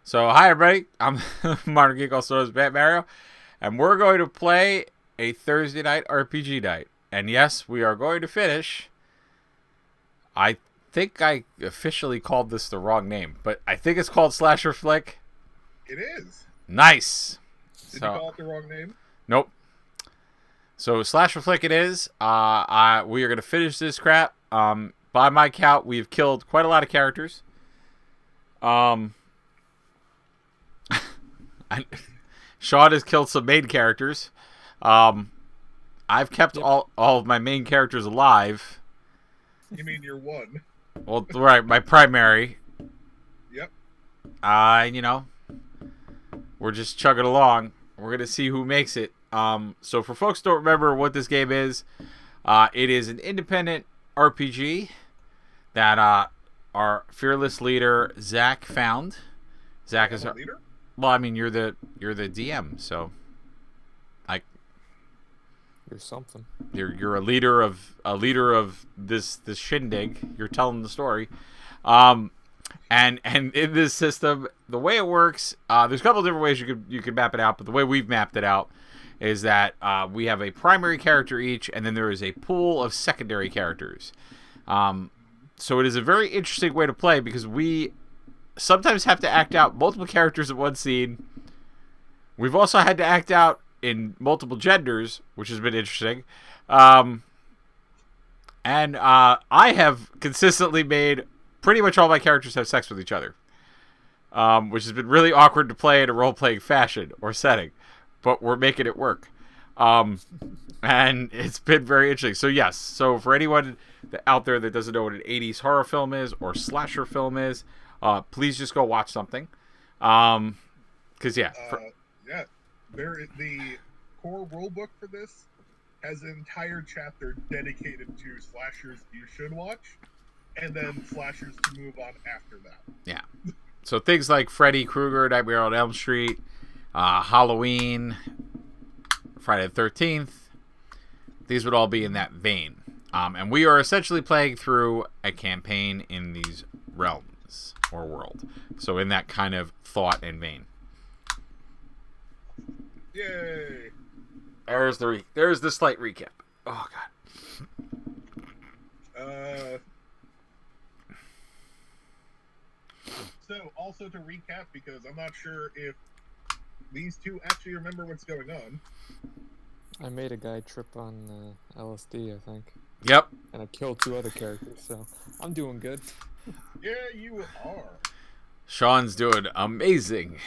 So, hi everybody, I'm Modern Geek, also known as Bat Mario, and we're going to play a Thursday night RPG night. And yes, we are going to finish. I think I officially called this the wrong name, but I think it's called Slasher Flick. It is. Nice. Did you So, call it the wrong name? nope. So, Slasher Flick it is. We are going to finish this crap. By my count, we've killed quite a lot of characters. Sean has killed some main characters. I've kept all of my main characters alive. You mean you're one? Well, right, my primary. Yep. You know, we're just chugging along. We're gonna see who makes it. So for folks who don't remember what this game is, it is an independent RPG that our fearless leader Zach found. Zach is a leader. Well, I mean, you're the DM, so You're something. you're a leader of this shindig. You're telling the story, and in this system, the way it works, there's a couple of different ways you could map it out, but the way we've mapped it out is that we have a primary character each, and then there is a pool of secondary characters. So it is a very interesting way to play because we sometimes have to act out multiple characters in one scene. We've also had to act out in multiple genders, which has been interesting. And I have consistently made pretty much all my characters have sex with each other, which has been really awkward to play in a role-playing fashion or setting, but we're making it work. And it's been very interesting. So yes, so for anyone out there that doesn't know what an 80s horror film is or slasher film is, please just go watch something. Because yeah, the core rulebook for this has an entire chapter dedicated to slashers you should watch, and then slashers to move on after that. Yeah. So things like Freddy Krueger, Nightmare on Elm Street, Halloween, Friday the 13th, these would all be in that vein. And we are essentially playing through a campaign in these realms or world. So in that kind of thought and vein. Yay! There's the slight recap. Oh god. So also to recap, because I'm not sure if these two actually remember what's going on. I made a guy trip on LSD, I think. Yep. And I killed 2 other characters, so I'm doing good. Yeah, you are. Sean's doing amazing.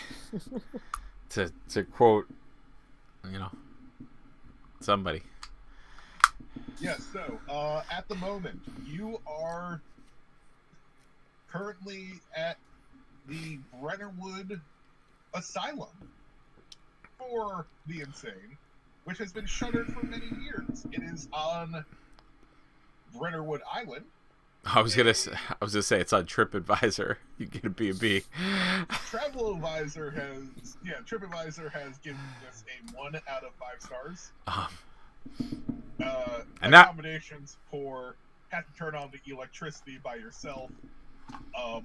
to quote, somebody. Yes, so at the moment, you are currently at the Brennerwood Asylum for the Insane, which has been shuttered for many years. It is on Brennerwood Island. I was gonna say it's on TripAdvisor. You get a B&B. TripAdvisor has given this a 1 out of 5 stars. And accommodations for have to turn on the electricity by yourself.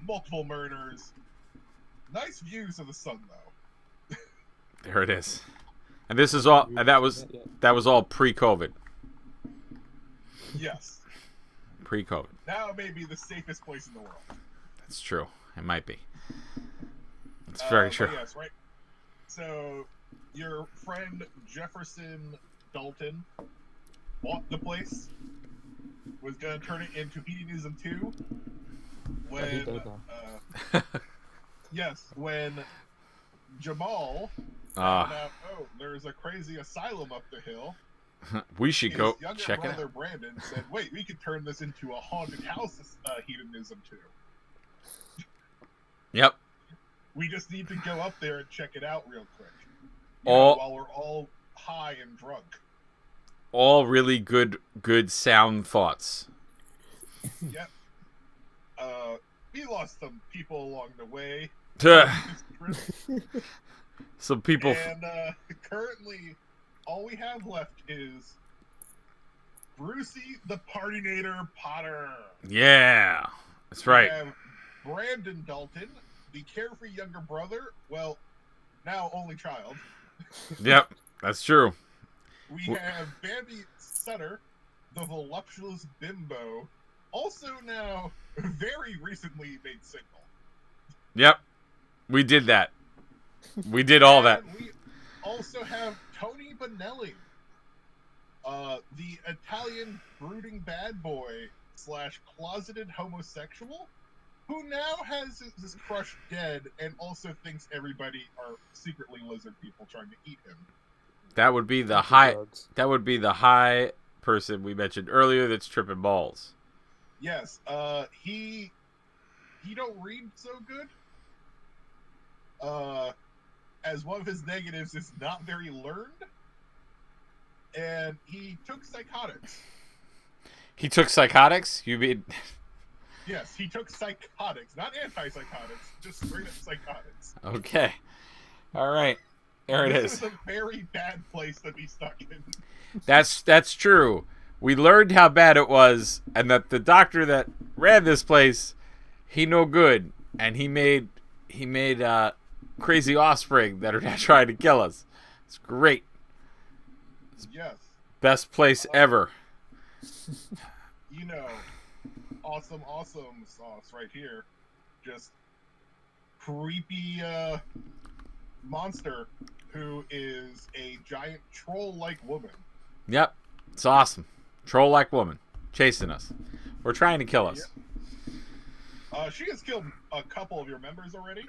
Multiple murders. Nice views of the sun, though. There it is. And this is all. And that was all pre-COVID. Yes. Pre-COVID. Now it may be the safest place in the world. That's true. It might be. It's very true. Yes, right. So, your friend Jefferson Dalton bought the place. Was going to turn it into Hedonism 2. When, when Jamal found out, there's a crazy asylum up the hill. We should go check it out. His younger brother Brandon said, wait, we could turn this into a haunted house Hedonism 2. Yep. We just need to go up there and check it out real quick. While we're all high and drunk. All really good sound thoughts. Yep. We lost some people along the way. Some people. And currently, all we have left is Brucey the Partynator Potter. Yeah, that's right. We have Brandon Dalton, the carefree younger brother, well, now only child. Yep, that's true. We have Bambi Sutter, the voluptuous bimbo, also now very recently made single. Yep, we did that. We did all that. And we also have Tony Bonelli, the Italian brooding bad boy / closeted homosexual, who now has his crush dead and also thinks everybody are secretly lizard people trying to eat him. That would be the Empty high. drugs. That would be the high person we mentioned earlier that's tripping balls. Yes, he don't read so good. As one of his negatives is not very learned, and he took psychotics. He took psychotics. You mean? Yes, he took psychotics, not antipsychotics, just straight up psychotics. Okay. All right. There it This is. is a very bad place to be stuck in. That's true. We learned how bad it was, and that the doctor that ran this place, he no good, and he made crazy offspring that are now trying to kill us. It's great. Yes, Best place ever. you know, awesome sauce right here. Just creepy monster who is a giant troll-like woman. Yep. It's awesome. Troll-like woman chasing us. We're trying to kill us. She has killed a couple of your members already.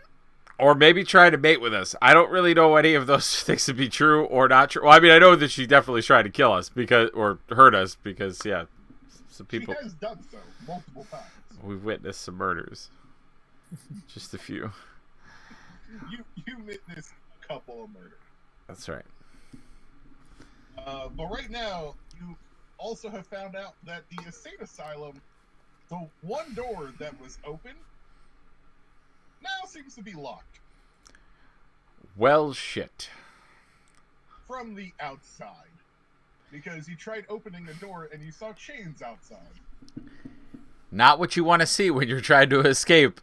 Or maybe try to mate with us. I don't really know any of those things to be true or not true. Well, I mean, I know that she definitely tried to kill us or hurt us because, yeah, some people. She has done so multiple times. We've witnessed some murders. Just a few. You witnessed a couple of murders. That's right. But right now, you also have found out that the insane asylum, the one door that was open, now seems to be locked Well, shit. from the outside. Because you tried opening the door and you saw chains outside. Not what you want to see when you're trying to escape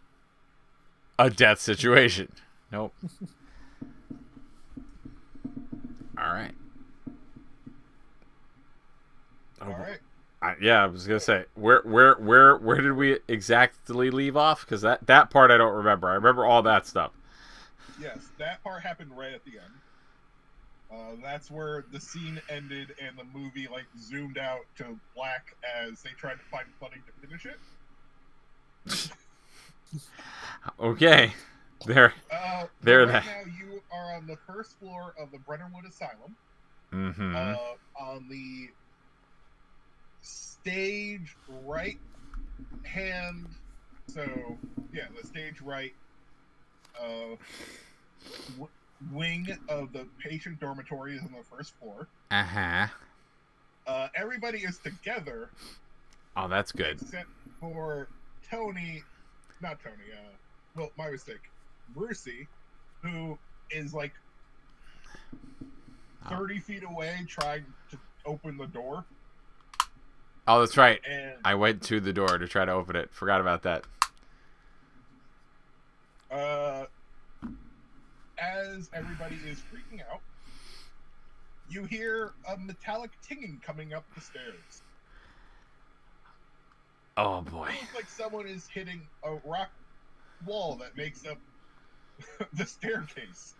a death situation. Nope. All right. Oh, Alright. yeah, I was gonna say where did we exactly leave off? Because that part I don't remember. I remember all that stuff. Yes, that part happened right at the end. That's where the scene ended and the movie zoomed out to black as they tried to find funding to finish it. Okay, there. Right that. now you are on the first floor of the Brennerwood Asylum. Mm-hmm. On the stage right hand, so yeah, the stage right wing of the patient dormitory is on the first floor. Uh-huh. Everybody is together Oh, that's good. except for my mistake, Brucey, who is 30 feet away trying to open the door. Oh, that's right. And I went to the door to try to open it. Forgot about that. as everybody is freaking out, you hear a metallic tinging coming up the stairs. Oh boy. It looks like someone is hitting a rock wall that makes up the staircase.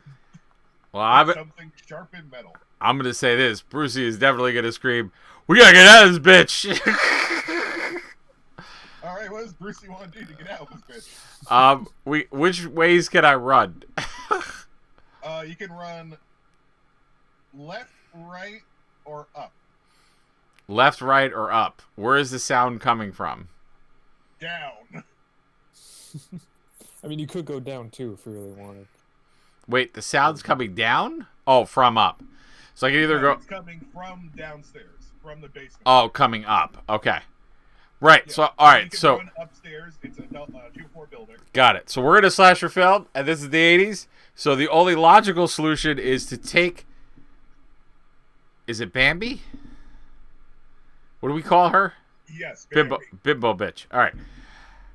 Well, Something sharp and metal. I'm gonna say this: Brucey is definitely gonna scream, "We gotta get out of this bitch!" All right, what does Brucey want to do to get out of this bitch? Which ways can I run? You can run left, right, or up. Left, right, or up? Where is the sound coming from? Down. I mean, you could go down too if you really wanted. Wait, the sound's coming down? Oh, from up. So I can either No, go. It's coming from downstairs, from the basement. Oh, coming up. Okay. Right. Yeah. So all right. You can So run upstairs. It's a 2-floor building. got it. So we're in a slasher film, and this is the '80s. So the only logical solution is to take. Is it Bambi? What do we call her? Yes, Bimbo. Bambi. Bimbo bitch. All right.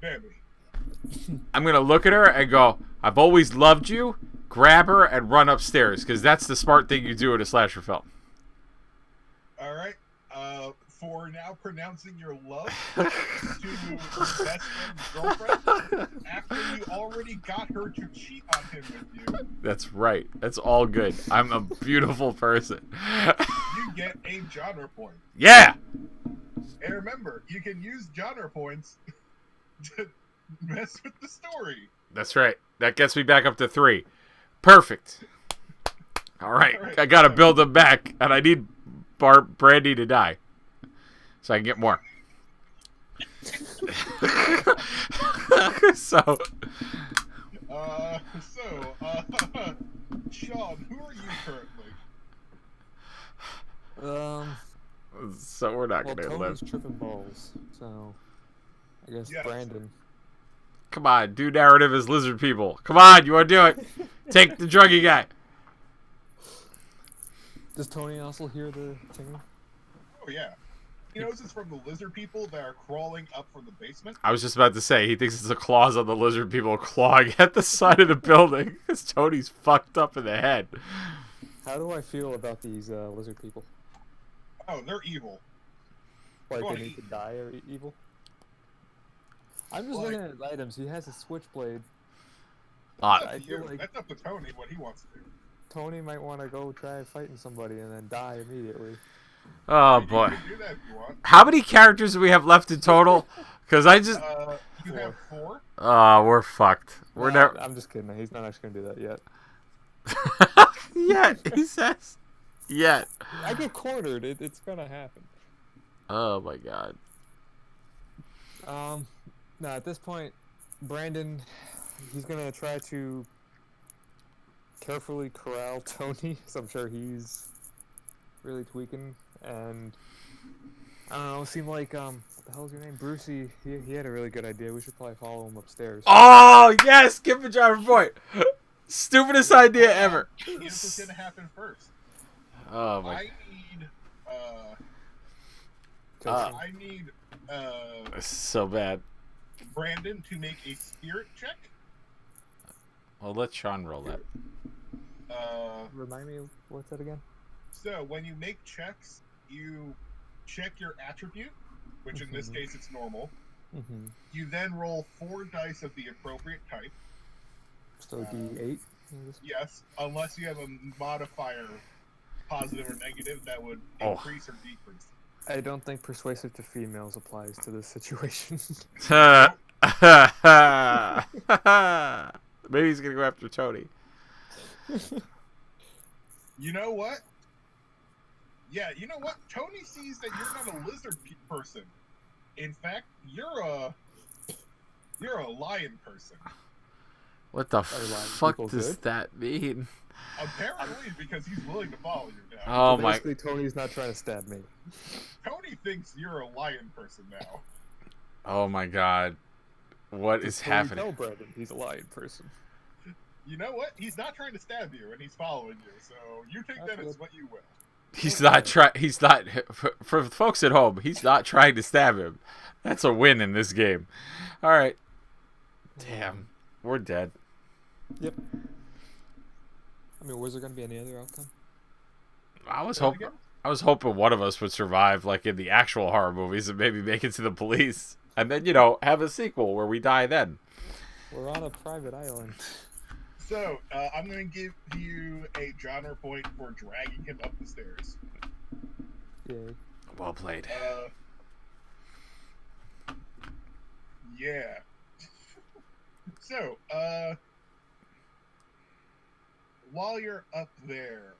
Bambi. I'm gonna look at her and go, "I've always loved you." Grab her and run upstairs because that's the smart thing you do in a slasher film. All right. For now pronouncing your love to your best friend's girlfriend after you already got her to cheat on him with you. That's right. That's all good. I'm a beautiful person. You get a genre point. Yeah. And remember, you can use genre points to mess with the story. That's right. That gets me back up to 3. Perfect. All right. I gotta build them back, and I need Brandy to die so I can get more. So, Sean, who are you currently? so we're not Well, gonna Tony's live. tripping balls, so I guess Yes. Brandon. Come on, do narrative as lizard people. Come on, you want to do it? Take the druggy guy. Does Tony also hear the tingling? Oh yeah. He knows it's from the lizard people that are crawling up from the basement. I was just about to say, he thinks it's the claws on the lizard people clawing at the side of the building because Tony's fucked up in the head. How do I feel about these lizard people? Oh, they're evil. Like Go on, they need to die or evil? I'm just Like- looking at his items. He has a switchblade. Ah, That's I up to feel you. like- That's up to Tony what he wants to do. Tony might want to go try fighting somebody and then die immediately. oh You boy. can do that if you want. How many characters do we have left in total? Because I just... You have 4. Oh, we're fucked. We're Nah, never... I'm just kidding. He's not actually gonna do that yet. Yet, he says. Yet. I get cornered. It's gonna happen. Oh my god. No, at this point, Brandon, he's gonna try to carefully corral Tony, because I'm sure he's really tweaking, and I don't know, it seemed like, what the hell's your name? Brucey, he had a really good idea. We should probably follow him upstairs. Oh, yes! Give a driver point. Stupidest idea ever. Here's what's gonna happen first. Oh my... I need This is so bad. Brandon to make a spirit check. Well, let Sean roll that. Remind me, what's that again? So when you make checks, you check your attribute, which in this Mhm. case it's normal. Mm-hmm. You then roll 4 dice of the appropriate type. So D8? Yes, unless you have a modifier, positive or negative, that would Oh. increase or decrease. I don't think persuasive to females applies to this situation. Maybe he's gonna go after Tony. You know what? Yeah, you know what? Tony sees that you're not a lizard person. In fact, you're a lion person. What the lying fuck people does good? that mean? Apparently, because he's willing to follow you now. Oh my... Basically, Tony's not trying to stab me. Tony thinks you're a lion person now. Oh my god. What is Tony happening? tell Brandon he's a lion person. You know what? He's not trying to stab you, and he's following you. So you take that as what you will. He's not for the folks at home, he's not trying to stab him. That's a win in this game. All right. Damn. We're dead. Yep. I mean, was there going to be any other outcome? I was Say that hoping again? one of us would survive like in the actual horror movies and maybe make it to the police. And then, have a sequel where we die then. We're on a private island. So I'm going to give you a genre point for dragging him up the stairs. Yay. Well played. Yeah. So, while you're up there,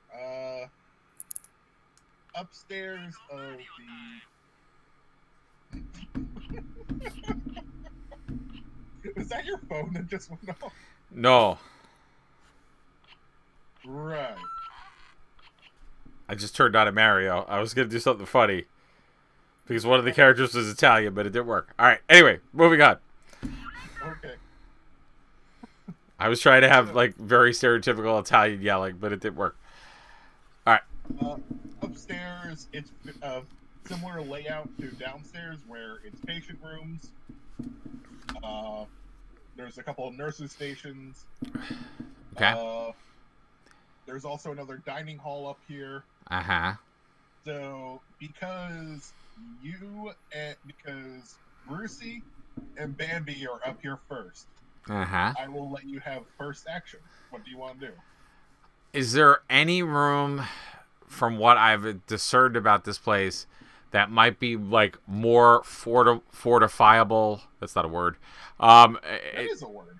upstairs of the... Was that your phone that just went off? No. Right. I just turned on a Mario. I was going to do something funny. Because one of the characters was Italian, but it didn't work. Alright, anyway, moving on. Okay. I was trying to have, very stereotypical Italian yelling, but it didn't work. Upstairs, it's a similar layout to downstairs, where it's patient rooms. There's a couple of nurses' stations. Okay. There's also another dining hall up here. Uh-huh. So because Brucey and Bambi are up here first, Uh-huh. I will let you have first action. What do you want to do? Is there any room, from what I've discerned about this place, that might be like more fortifiable? That's not a word. That is a word.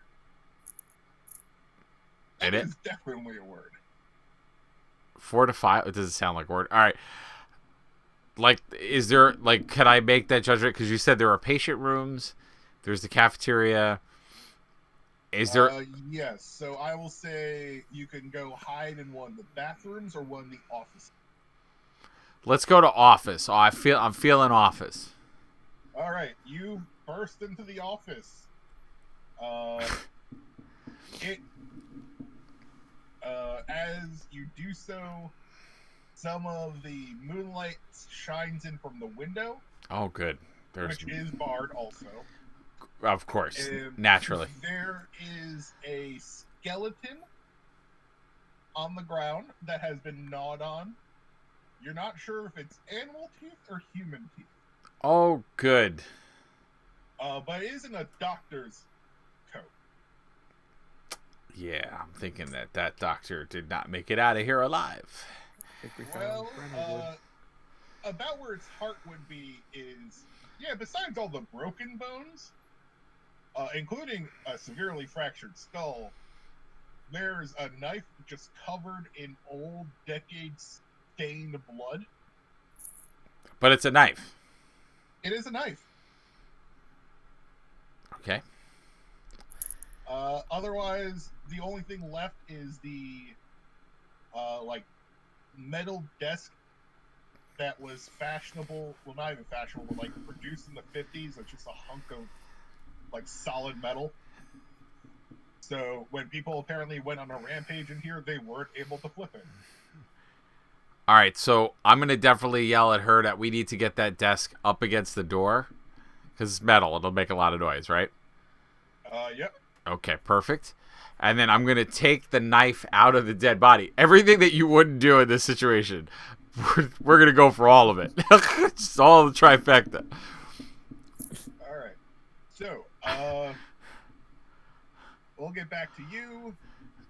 It is definitely a word. Fortify. It doesn't sound like a word. All right. Like, is there, like, can I make that judgment? Because you said there are patient rooms. There's the cafeteria. Is there? Yes. So I will say you can go hide in one of the bathrooms or one of the offices. Let's go to office. I'm feeling office. All right. You burst into the office. As you do so, some of the moonlight shines in from the window. Oh, good. Which is barred also. Of course. And naturally. There is a skeleton on the ground that has been gnawed on. You're not sure if it's animal teeth or human teeth. Oh, good. But it is in a doctor's coat. Yeah, I'm thinking that doctor did not make it out of here alive. Well, about where its heart would be is, besides all the broken bones, including a severely fractured skull, there's a knife just covered in old, decade-stained blood. But it's a knife. It is a knife. Okay. Otherwise, the only thing left is the, metal desk that was fashionable. Well, not even fashionable, but, produced in the 50s. It's just a hunk of, solid metal. So, when people apparently went on a rampage in here, they weren't able to flip it. All right, so I'm going to definitely yell at her that we need to get that desk up against the door. Because it's metal. It'll make a lot of noise, right? Yep. Okay, perfect. And then I'm going to take the knife out of the dead body. Everything that you wouldn't do in this situation, we're going to go for all of it. Just all the trifecta. All right. So, we'll get back to you.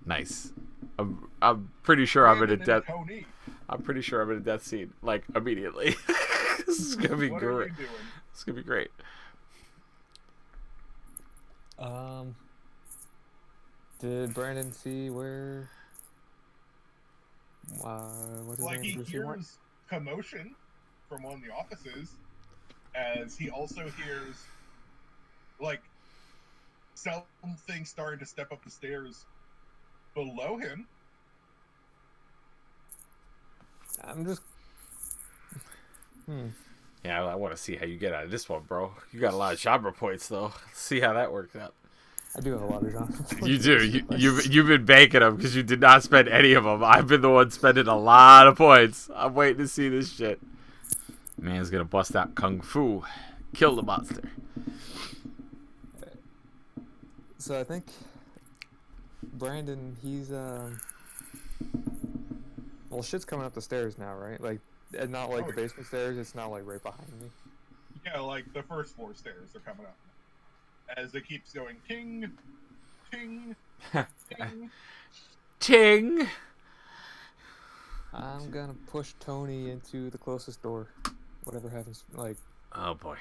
Nice. I'm pretty sure I'm in a death. Tony. I'm pretty sure I'm in a death scene, immediately. This is going to be What great. are you doing? It's going to be great. Did Brandon see where? What is He Bruce hears commotion from one of the offices, as he also hears, something starting to step up the stairs below him. I'm just. Yeah, I want to see how you get out of this one, bro. You got a lot of genre points, though. Let's see how that works out. I do have a lot of genre points. You do. You've been banking them because you did not spend any of them. I've been the one spending a lot of points. I'm waiting to see this shit. Man's gonna bust out kung fu, kill the monster. So I think Brandon, he's well, shit's coming up the stairs now, right? And not the basement stairs. It's not right behind me. Yeah, the first floor stairs are coming up. As it keeps going, ting, ting, ting. Ting. I'm gonna push Tony into the closest door. Whatever happens, Oh boy.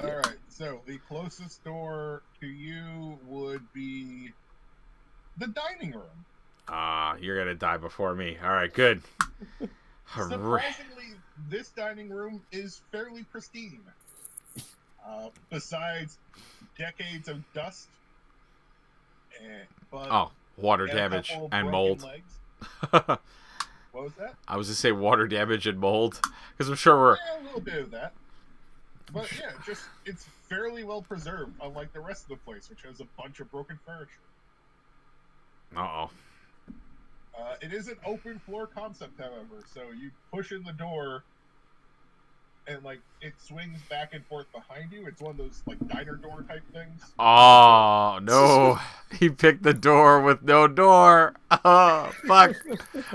All right. So the closest door to you would be the dining room. You're gonna die before me. All right, good. Surprisingly, this dining room is fairly pristine. Besides decades of dust, water damage and mold. What was that? I was to say water damage and mold, because I'm sure we're. Yeah, a little bit of that. But yeah, it's fairly well preserved, unlike the rest of the place, which has a bunch of broken furniture. Uh-oh. It is an open floor concept, however, so you push in the door, and like it swings back and forth behind you. It's one of those like diner door type things. Oh no, he picked the door with no door. Oh fuck,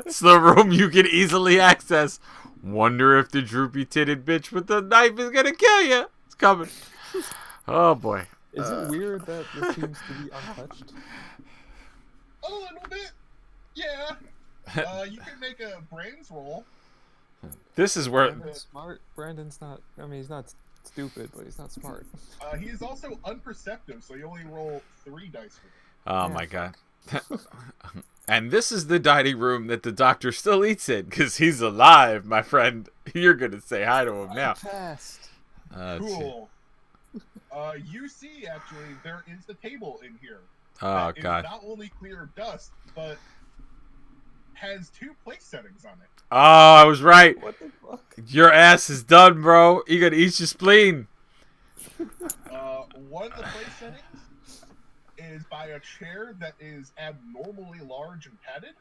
it's the room you can easily access. Wonder if the droopy titted bitch with the knife is gonna kill you. It's coming. Oh boy. Is it weird that this seems to be untouched? A little bit, yeah. You can make a brains roll. This is where. Brandon's smart. Brandon's not. I mean, he's not stupid, but he's not smart. He is also unperceptive, so you only roll 3 dice for him. Oh Yeah, my god. And this is the dining room that the doctor still eats in, because he's alive, my friend. You're gonna say hi to him now. Fast. Let's see. Cool. You see, actually, there is the table in here. Oh that is god. not only clear of dust, but has 2 place settings on it. Oh, I was right. What the fuck? Your ass is done, bro. You gotta eat your spleen. One of the place settings is by a chair that is abnormally large and padded.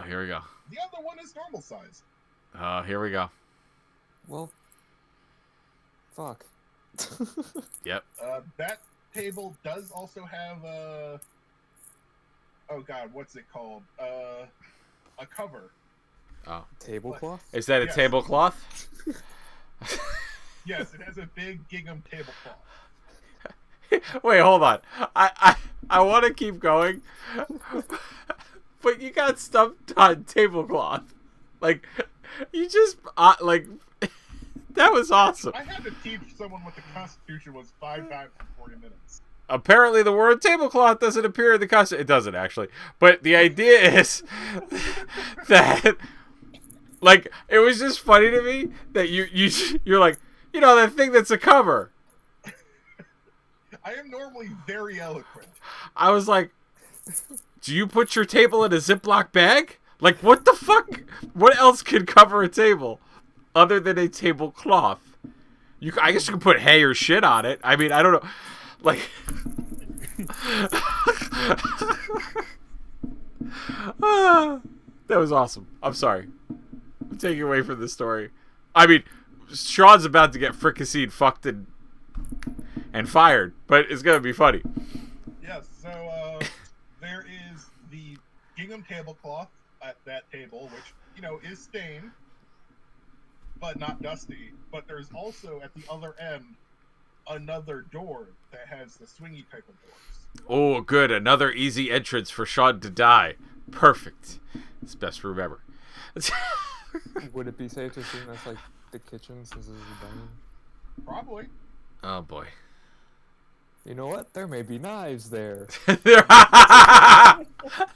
Here we go. The other one is normal size. Here we go. Well, fuck. Yep. That table does also have oh god, what's it called? A cover. Oh. Tablecloth? Is that a Yes. tablecloth? Yes, it has a big gingham tablecloth. Wait, hold on. I want to keep going, but you got stuffed on tablecloth. Like, you just like that was awesome. I had to teach someone what the Constitution was 5 times in 40 minutes. Apparently, the word tablecloth doesn't appear in the Constitution. It doesn't actually, but the idea is that, like, it was just funny to me that you're like, you know, that thing that's a cover. I am normally very eloquent. I was like, do you put your table in a Ziploc bag? Like, what the fuck? What else could cover a table other than a tablecloth? I guess you can put hay or shit on it. I mean, I don't know. Like, that was awesome. I'm sorry. I'm taking away from the story. I mean, Sean's about to get fricasseed, fucked, and fired, but it's gonna be funny. Yes, so there is the gingham tablecloth at that table, which, you know, is stained, but not dusty. But there's also, at the other end, another door that has the swingy type of doors. Oh, good. Another easy entrance for Sean to die. Perfect. It's best room ever. Would it be safe to assume that's like the kitchen since this is a dining? Probably. Oh, boy. You know what? There may be knives there.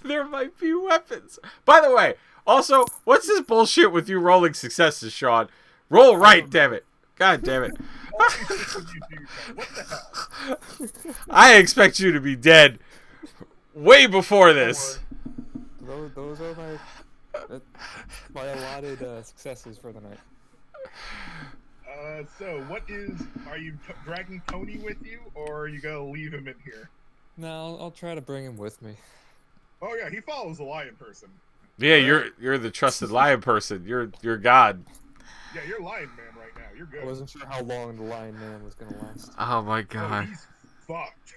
there might be weapons. By the way, also, what's this bullshit with you rolling successes, Sean? Roll right, damn it. God damn it. What the hell? I expect you to be dead way before this. Those are my allotted successes for the night. So are you dragging Tony with you, or are you gonna leave him in here? No, I'll try to bring him with me. Oh yeah, he follows the lion person. Yeah, you're the trusted lion person. You're God. Yeah, you're lion man right now. You're good. I wasn't sure how long the Lion Man was gonna last. Oh my Oh, God. he's fucked.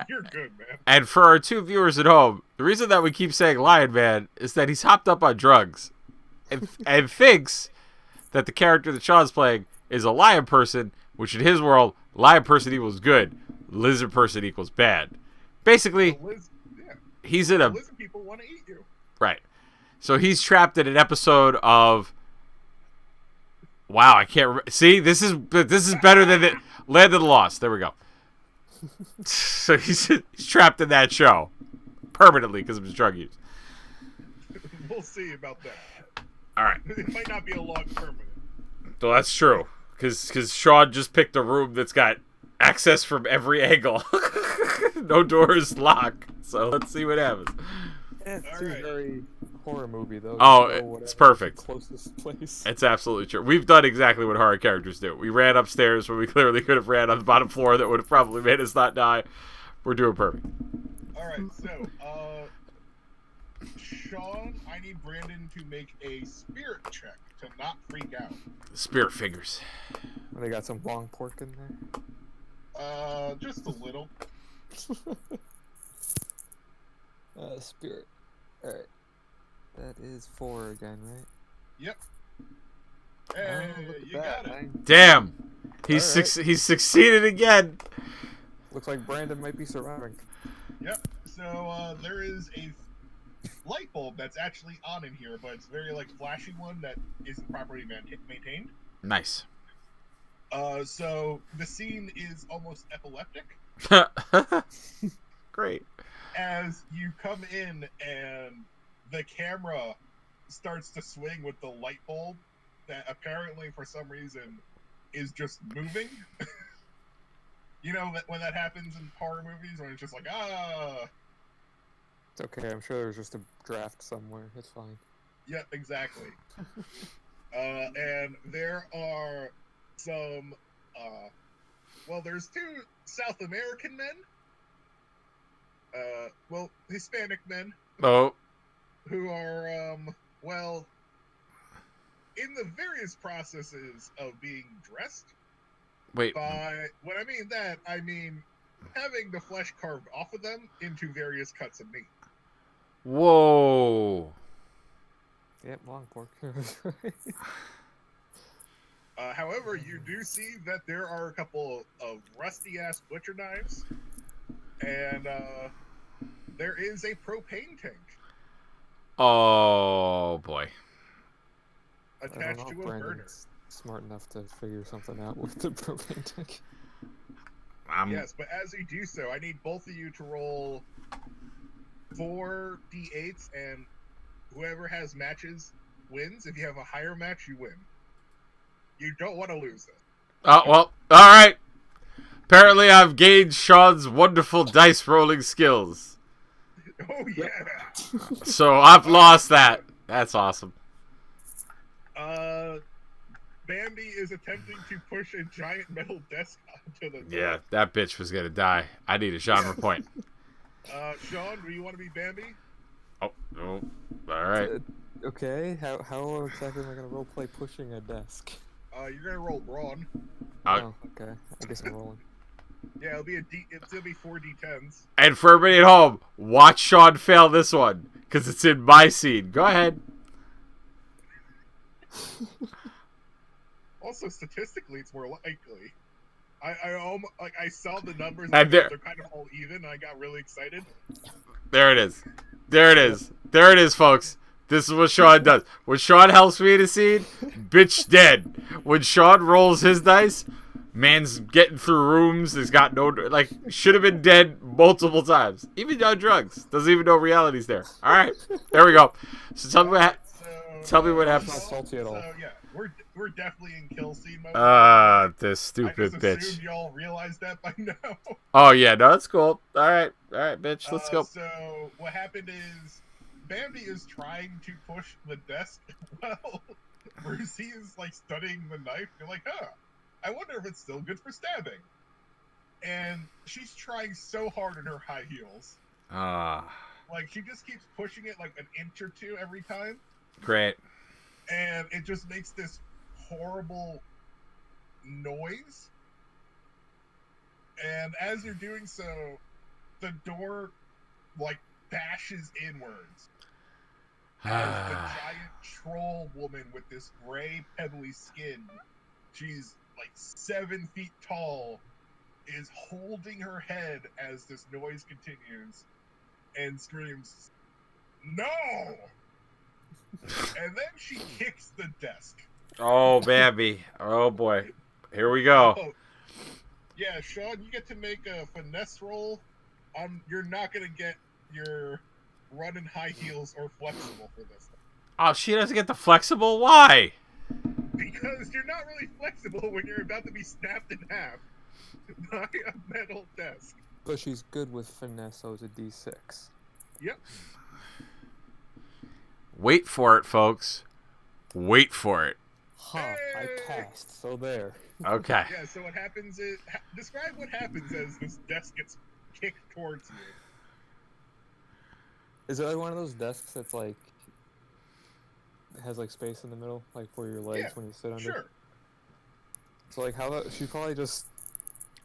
You're good, man. And for our 2 viewers at home, the reason that we keep saying Lion Man is that he's hopped up on drugs and thinks that the character that Sean's playing is a lion person, which in his world, lion person equals good, lizard person equals bad. Basically, he's in a... Lizard people want to eat you. Right. So he's trapped in an episode of... Wow, I can't remember. See, this is better than the Land of the Lost. There we go. So he's trapped in that show permanently because of his drug use. We'll see about that. All right. It might not be a long permanent. So that's true because Sean just picked a room that's got access from every angle. No doors locked. So let's see what happens. It's All a right. very horror movie though. Oh, so it's whatever's perfect. the closest place. It's absolutely true. We've done exactly what horror characters do. We ran upstairs when we clearly could have ran on the bottom floor that would have probably made us not die. We're doing perfect. All right, so Sean, I need Brandon to make a spirit check to not freak out. Spirit fingers. They got some long pork in there. Just a little. Spirit. Alright. That is 4 again, right? Yep. Oh, Hey, look at you that. got it. Damn. He's All right. he's succeeded again. Looks like Brandon might be surviving. Yep. So there is a light bulb that's actually on in here, but it's a very like flashy one that isn't properly maintained. Nice. So the scene is almost epileptic Great. as you come in and the camera starts to swing with the light bulb that apparently for some reason is just moving. You know that when that happens in horror movies when it's just like It's okay, I'm sure there's just a draft somewhere. It's fine. yeah, exactly. And there are some there's 2 South American men, Hispanic men Oh. who are in the various processes of being dressed. Wait. By when I mean that, I mean having the flesh carved off of them into various cuts of meat. Whoa. Yep, long pork. However, you do see that there are a couple of rusty-ass butcher knives, and there is a propane tank Oh boy. I don't attached know to if a burner. Brandon's smart enough to figure something out with the propane tank. Yes, but as you do so, I need both of you to roll 4 d8s, and whoever has matches wins. If you have a higher match, you win. You don't want to lose this. Oh well. All right. Apparently, I've gauged Sean's wonderful dice rolling skills, Oh yeah. so I've lost that. That's awesome. Bambi is attempting to push a giant metal desk onto the door. Yeah, that bitch was gonna die. I need a genre point. Sean, do you want to be Bambi? Oh, all right. Okay, how exactly am I gonna roleplay pushing a desk? You're gonna roll brawn. Oh, okay. I guess I'm rolling. Yeah, it'll be it's gonna be 4 d10s. And for everybody at home, watch Sean fail this one because it's in my scene. Go ahead. Also, statistically, it's more likely. I saw the numbers And they're kind of all even, and I got really excited. There it is. There it is. There it is, folks. This is what Sean does. When Sean helps me in a scene, bitch dead. When Sean rolls his dice, man's getting through rooms. He's got no, like, should have been dead multiple times. Even on drugs. Doesn't even know reality's there. All right. There we go. So tell me what tell me what happens. Not salty at all. So yeah, we're definitely in kill scene mode. This stupid I just bitch. assumed y'all realized that by now. Oh, yeah. No, that's cool. All right, bitch. Let's go. So what happened is Bambi is trying to push the desk while Brucey is like studying the knife. You're like, I wonder if it's still good for stabbing. And she's trying so hard in her high heels. Like she just keeps pushing it like an inch or 2 every time. Great. And it just makes this horrible noise. And as you're doing so, the door like bashes inwards as the giant troll woman with this gray pebbly skin, she's like 7 feet tall, is holding her head as this noise continues and screams, "No!" And then she kicks the desk. Oh, Bambi. Oh, boy. Here we go. Oh, yeah, Sean, you get to make a finesse roll. You're not going to get your run in high heels or flexible for this. Oh, she doesn't get the flexible? Why? Because you're not really flexible when you're about to be snapped in half by a metal desk. But she's good with finesse, so it's a D6. Yep. Wait for it, folks. Wait for it. Huh, I passed, so there. Okay. Yeah, so what happens is... describe what happens as this desk gets kicked towards you. Is it like one of those desks that's like has like space in the middle, like for your legs Yeah, when you sit under? Sure. So like how she probably just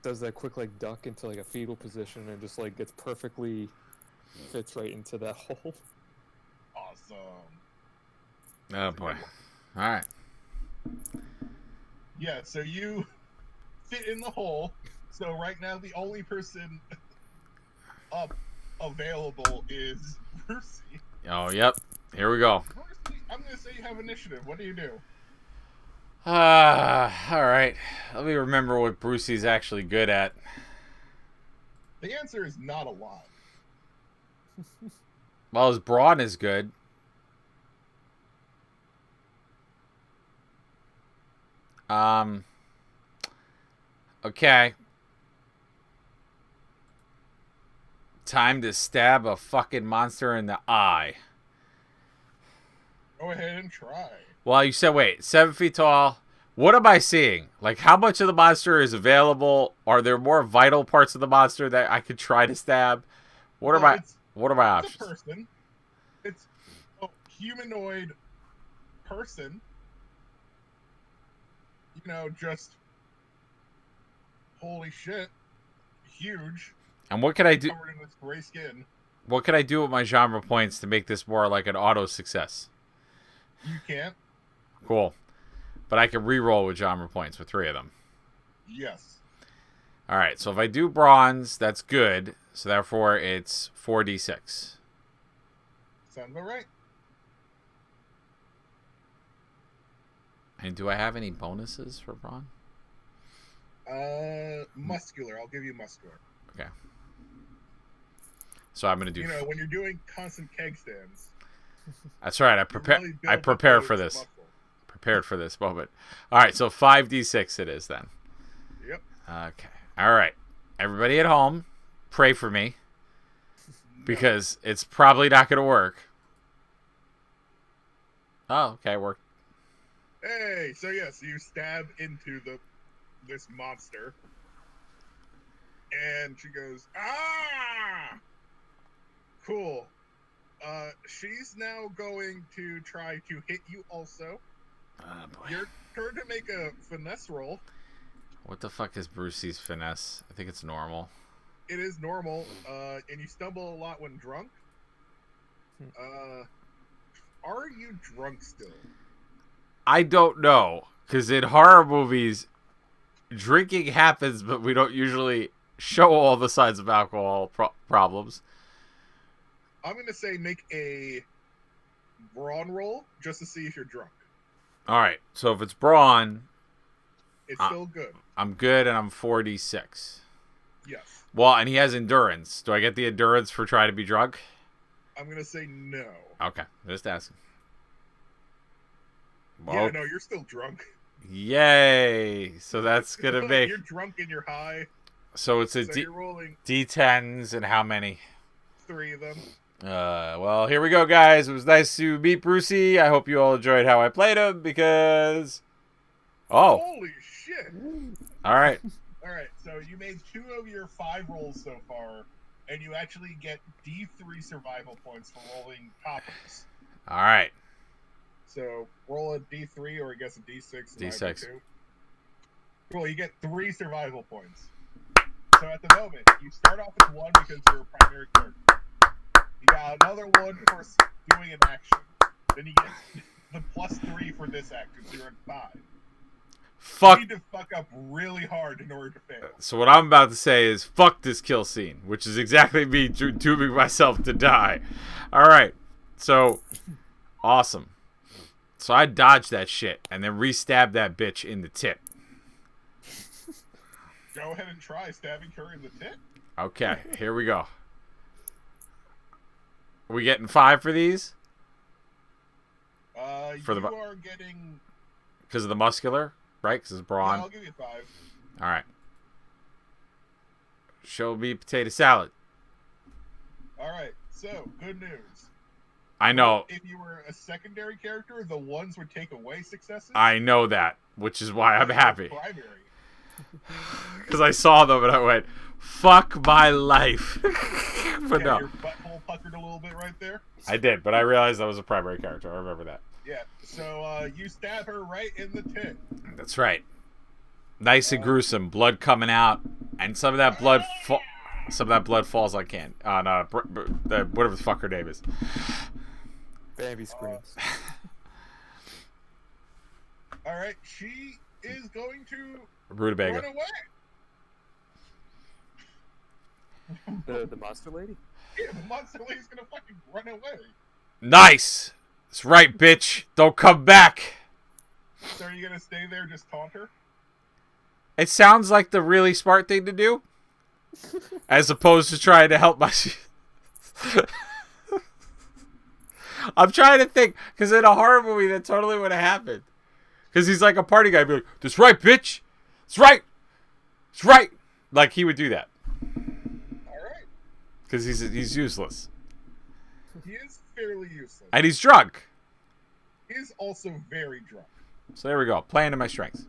does that quick like duck into like a fetal position and just like gets perfectly fits right into that hole. Awesome. Oh boy. All right. Yeah, so you fit in the hole. So right now the only person up available is Brucey. Oh, yep. Here we go. Brucey, I'm gonna say you have initiative. What do you do? All right. Let me remember what Brucey's actually good at. The answer is not a lot. Well, his brawn is good. Okay. Time to stab a fucking monster in the eye. Go ahead and try. Well, you said, wait, 7 feet tall. What am I seeing? Like, how much of the monster is available? Are there more vital parts of the monster that I could try to stab? What are my It's a options? person. It's a humanoid person. You know, just holy shit, huge, And what can I do? covered in this gray skin. What can I do with my genre points to make this more like an auto success? You can't. Cool. But I can re-roll with genre points with 3 of them. Yes. All right. So if I do bronze, that's good. So therefore, it's 4d6. Sounds about right. And do I have any bonuses for bronze? Muscular. I'll give you muscular. Okay. So I'm gonna do. You know, when you're doing constant keg stands. That's right. I prepared for this. Prepared for this moment. All right. So 5d6 it is then. Yep. Okay. All right. Everybody at home, pray for me because it's probably not gonna work. Oh, okay, worked. Hey, so yes, you stab into this monster, and she goes, "Ah, cool." She's now going to try to hit you. Also, Oh, boy. your turn to make a finesse roll. What the fuck is Brucey's finesse? I think it's normal. It is normal, and you stumble a lot when drunk. Are you drunk still? I don't know, because in horror movies, drinking happens, but we don't usually show all the signs of alcohol problems. I'm gonna say make a brawn roll just to see if you're drunk. All right, so if it's brawn, It's still good. I'm good, and I'm 4d6. Yes. Well, and he has endurance. Do I get the endurance for trying to be drunk? I'm gonna say no. Okay, just asking. Yeah, no, you're still drunk. Yay! So that's gonna make. You're drunk and you're high. So it's a So you're rolling D10s and how many? 3 of them. Well, here we go, guys. It was nice to meet Brucey. I hope you all enjoyed how I played him because. Oh, Holy shit! all right. All right, so you made 2 of your 5 rolls so far, and you actually get D3 survival points for rolling toppers. All right. So roll a D3 or I guess a D6. D6. Cool, you get 3 survival points. So at the moment, you start off with 1 because you're a primary character. You got another 1 for doing an action. Then you get the +3 for this action, so you're at 5. Fuck. You need to fuck up really hard in order to fail. So what I'm about to say is fuck this kill scene, which is exactly me dooming myself to die. All right. So awesome. So I dodged that shit and then re-stabbed that bitch in the tip. Go ahead and try stabbing her in the tit. Okay, here we go. Are we getting 5 for these? For you are getting... Because of the muscular, right? Because it's brawn. Yeah, I'll give you 5. All right. Show me potato salad. All right, so good news. I know. If you were a secondary character, the 1s would take away successes. I know that, which is why I'm happy. Primary. Because I saw them and I went, fuck my life. But no. Your butthole puckered a little bit right there. I did, but I realized that was a primary character. I remember that. Yeah, so you stab her right in the tit. That's right. Nice and gruesome, blood coming out, and some of that blood falls on whatever the fuck her name is. Bambi screams. All right, she is going to Rutabaga. run away. The monster lady? Yeah, the monster lady's gonna fucking run away. Nice. That's right, bitch. Don't come back. So are you gonna stay there, just taunt her? It sounds like the really smart thing to do, as opposed to trying to help my. I'm trying to think, because in a horror movie, that totally would have happened. Because he's like a party guy, be like, "That's right, bitch. That's right. That's right." Like he would do that. All right. Because he's useless. He is fairly useless. And he's drunk. He is also very drunk. So there we go. Playing to my strengths.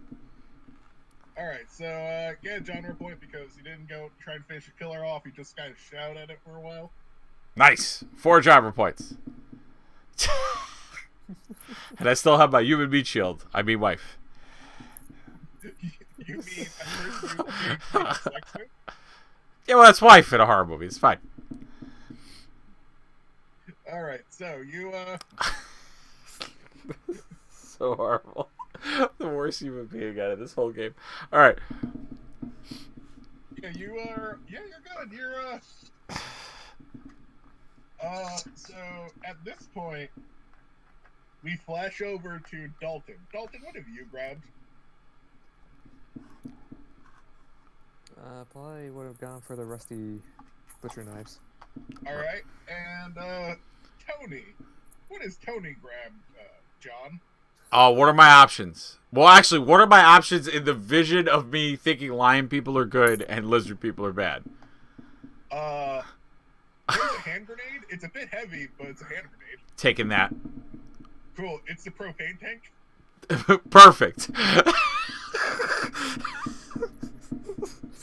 All right, so get a genre point because you didn't go try and finish the killer off. You just kind of shout at it for a while. Nice. 4 jobber points. And I still have my human meat shield. I mean wife. You mean a person you have sex with? Yeah, well, that's wife in a horror movie. It's fine. All right, so you So horrible. The worst human being out of this whole game. All right. yeah, you're good. You're so at this point, we flash over to Dalton. Dalton, what have you grabbed? Probably would have gone for the rusty butcher knives. All right, and Tony, what has Tony grabbed, John? What are my options? Well, actually, what are my options in the vision of me thinking lion people are good and lizard people are bad? There's a hand grenade. It's a bit heavy, but it's a hand grenade. Taking that. Cool. It's the propane tank. Perfect.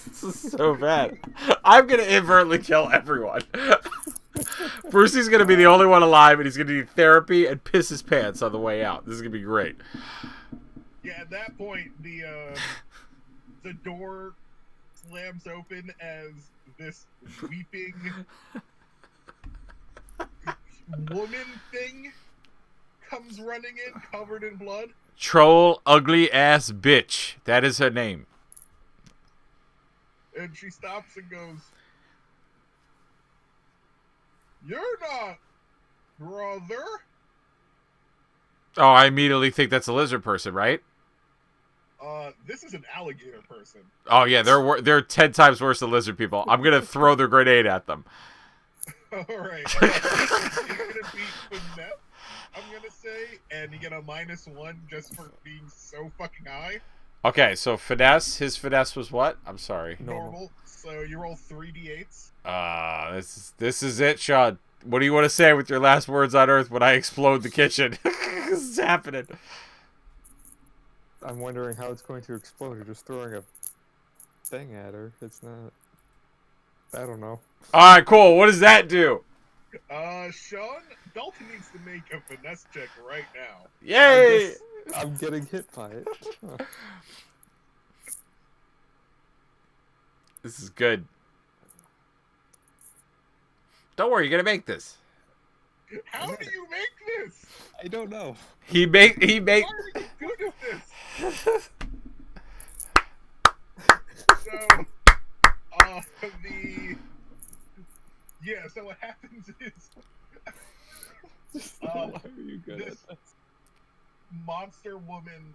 This is so bad. I'm going to inadvertently kill everyone. Brucey's going to be the only one alive, and he's going to need therapy and piss his pants on the way out. This is going to be great. Yeah, at that point, the door slams open as this weeping woman thing comes running in, covered in blood. Troll ugly ass bitch. That is her name. And she stops and goes, "You're not brother." Oh, I immediately think that's a lizard person, right? This is an alligator person. Oh yeah, they're 10 times worse than lizard people. I'm gonna throw their grenade at them. All right. You're gonna beat Finesse, I'm gonna say, and you get a -1 just for being so fucking high. Okay, so finesse. His finesse was what? I'm sorry. Normal. So you roll 3d8s. This is it, Sean. What do you want to say with your last words on Earth when I explode the kitchen? This is happening. I'm wondering how it's going to explode. You're just throwing a thing at her. It's not. I don't know. All right, cool. What does that do? Sean, Dalton needs to make a finesse check right now. Yay! I'm getting hit by it. Huh. This is good. Don't worry, you're gonna make this. How do you make this? I don't know. He make. Why are you good at this? So, so what happens is, Why are you good this at this? monster woman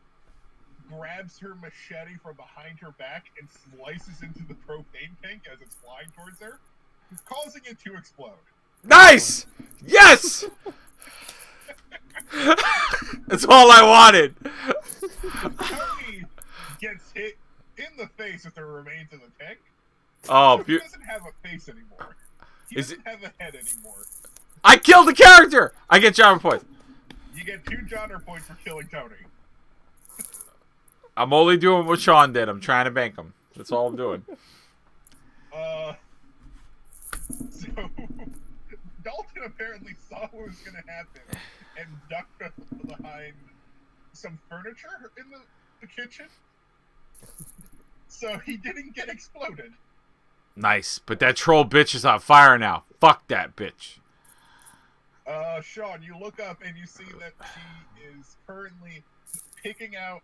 grabs her machete from behind her back and slices into the propane tank as it's flying towards her, causing it to explode. Nice. Yes. That's all I wanted. Tony gets hit in the face with the remains of the tank. Oh, So he doesn't have a face anymore. He Is doesn't have a head anymore. I killed the character. I get genre points. You get 2 genre points for killing Tony. I'm only doing what Sean did. I'm trying to bank him. That's all I'm doing. So Dalton apparently saw what was going to happen and ducked behind some furniture in the kitchen. So he didn't get exploded. Nice. But that troll bitch is on fire now. Fuck that bitch. Sean, you look up and you see that she is currently picking out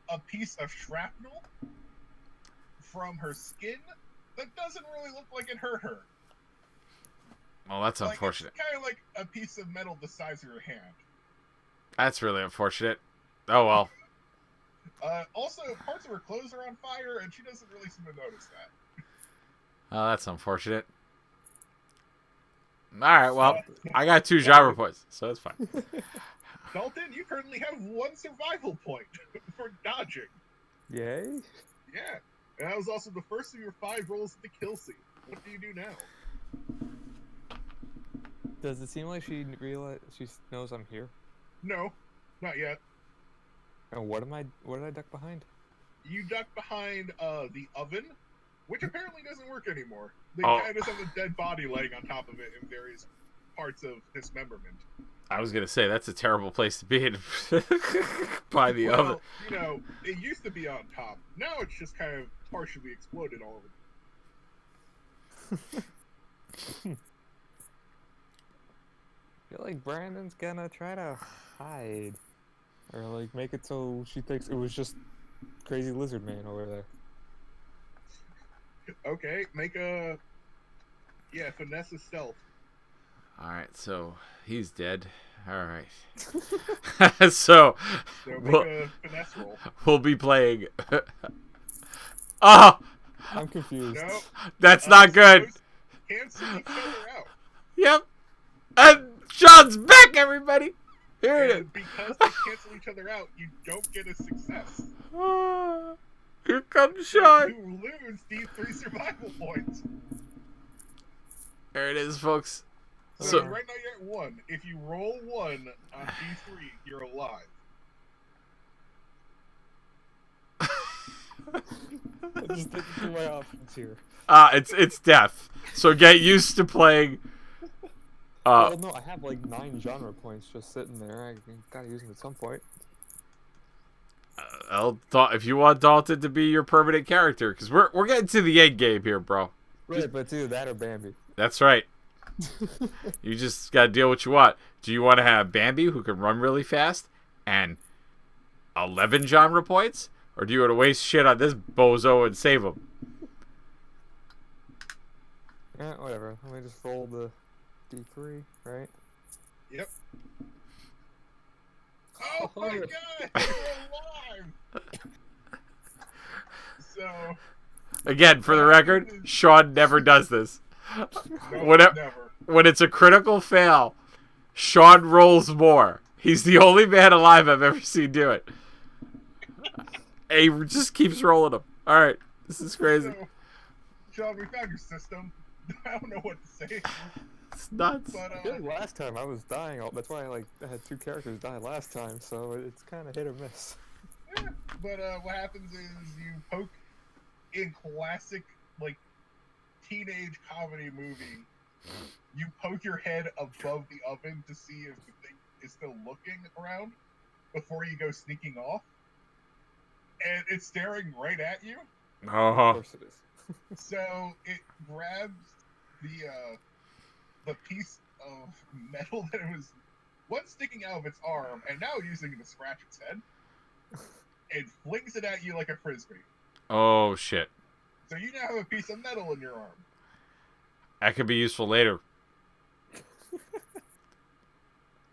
a piece of shrapnel from her skin that doesn't really look like it hurt her. Well, that's unfortunate. It's kind of like a piece of metal the size of your hand. That's really unfortunate. Oh, well. Also, parts of her clothes are on fire, and she doesn't really seem to notice that. Oh, that's unfortunate. Alright, well, I got 2 genre points, so that's fine. Dalton, you currently have 1 survival point for dodging. Yay. Yeah. And that was also the first of your 5 rolls at the kill scene. What do you do now? Does it seem like she knows I'm here? No, not yet. And what did I duck behind? You duck behind the oven, which apparently doesn't work anymore. The Oh. guy just has a dead body laying on top of it in various parts of dismemberment. I was going to say, that's a terrible place to be in. By the oven. You know, it used to be on top. Now it's just kind of partially exploded all over. I feel like Brandon's gonna try to hide. Or like make it so she thinks it was just crazy lizard man over there. Okay, make a... Yeah, finesse is stealth. Alright, so he's dead. Alright. so, So make a finesse roll. we'll be playing... Oh! I'm confused. No. That's not good! Cancel each other out. Yep. And Sean's back, everybody! Here it is. And because they cancel each other out, you don't get a success. Ah, here comes Sean. You lose these 3 survival points. There it is, folks. So, So, right now you're at 1. If you roll 1 on D3, you're alive. I'm just thinking through my options here. it's death. So get used to playing. Well, no, I have like 9 genre points just sitting there. I gotta use them at some point. If you want Dalton to be your permanent character, because we're getting to the end game here, bro. Right, but it's either that or Bambi. That's right. You just gotta deal with what you want. Do you want to have Bambi, who can run really fast, and 11 genre points, or do you want to waste shit on this bozo and save him? Yeah, whatever. Let me just roll the D3, right? Yep. Oh my god! You're alive! So... Again, for the record, Sean never does this. No, Whenever- never. When it's a critical fail, Sean rolls more. He's the only man alive I've ever seen do it. And he just keeps rolling them. Alright, this is crazy. So, John, we found your system. I don't know what to say. It's nuts. But, I feel like last time I was dying. That's why I had 2 characters die last time, so it's kind of hit or miss. yeah, but what happens is you poke in classic, like, teenage comedy movie. You poke your head above the oven to see if the thing is still looking around before you go sneaking off. And it's staring right at you. Of Oh, course it is. So it grabs the piece of metal that it was once sticking out of its arm and now using it to scratch its head. And flings it at you like a frisbee. oh shit. So you now have a piece of metal in your arm. That could be useful later.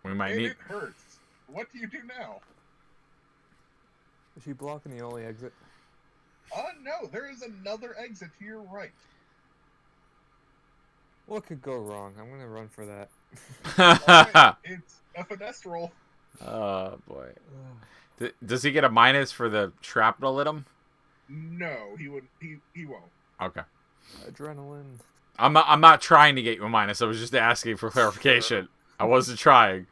We might And need. it hurts. What do you do now? Is she blocking the only exit? No, there is another exit to your right. What could go wrong? I'm gonna run for that. Alright, it's a finesse roll. Oh boy. Does he get a minus for the shrapnel in him? No, he would. He won't. Okay. Adrenaline. I'm not trying to get you a minus. I was just asking for clarification. I wasn't trying.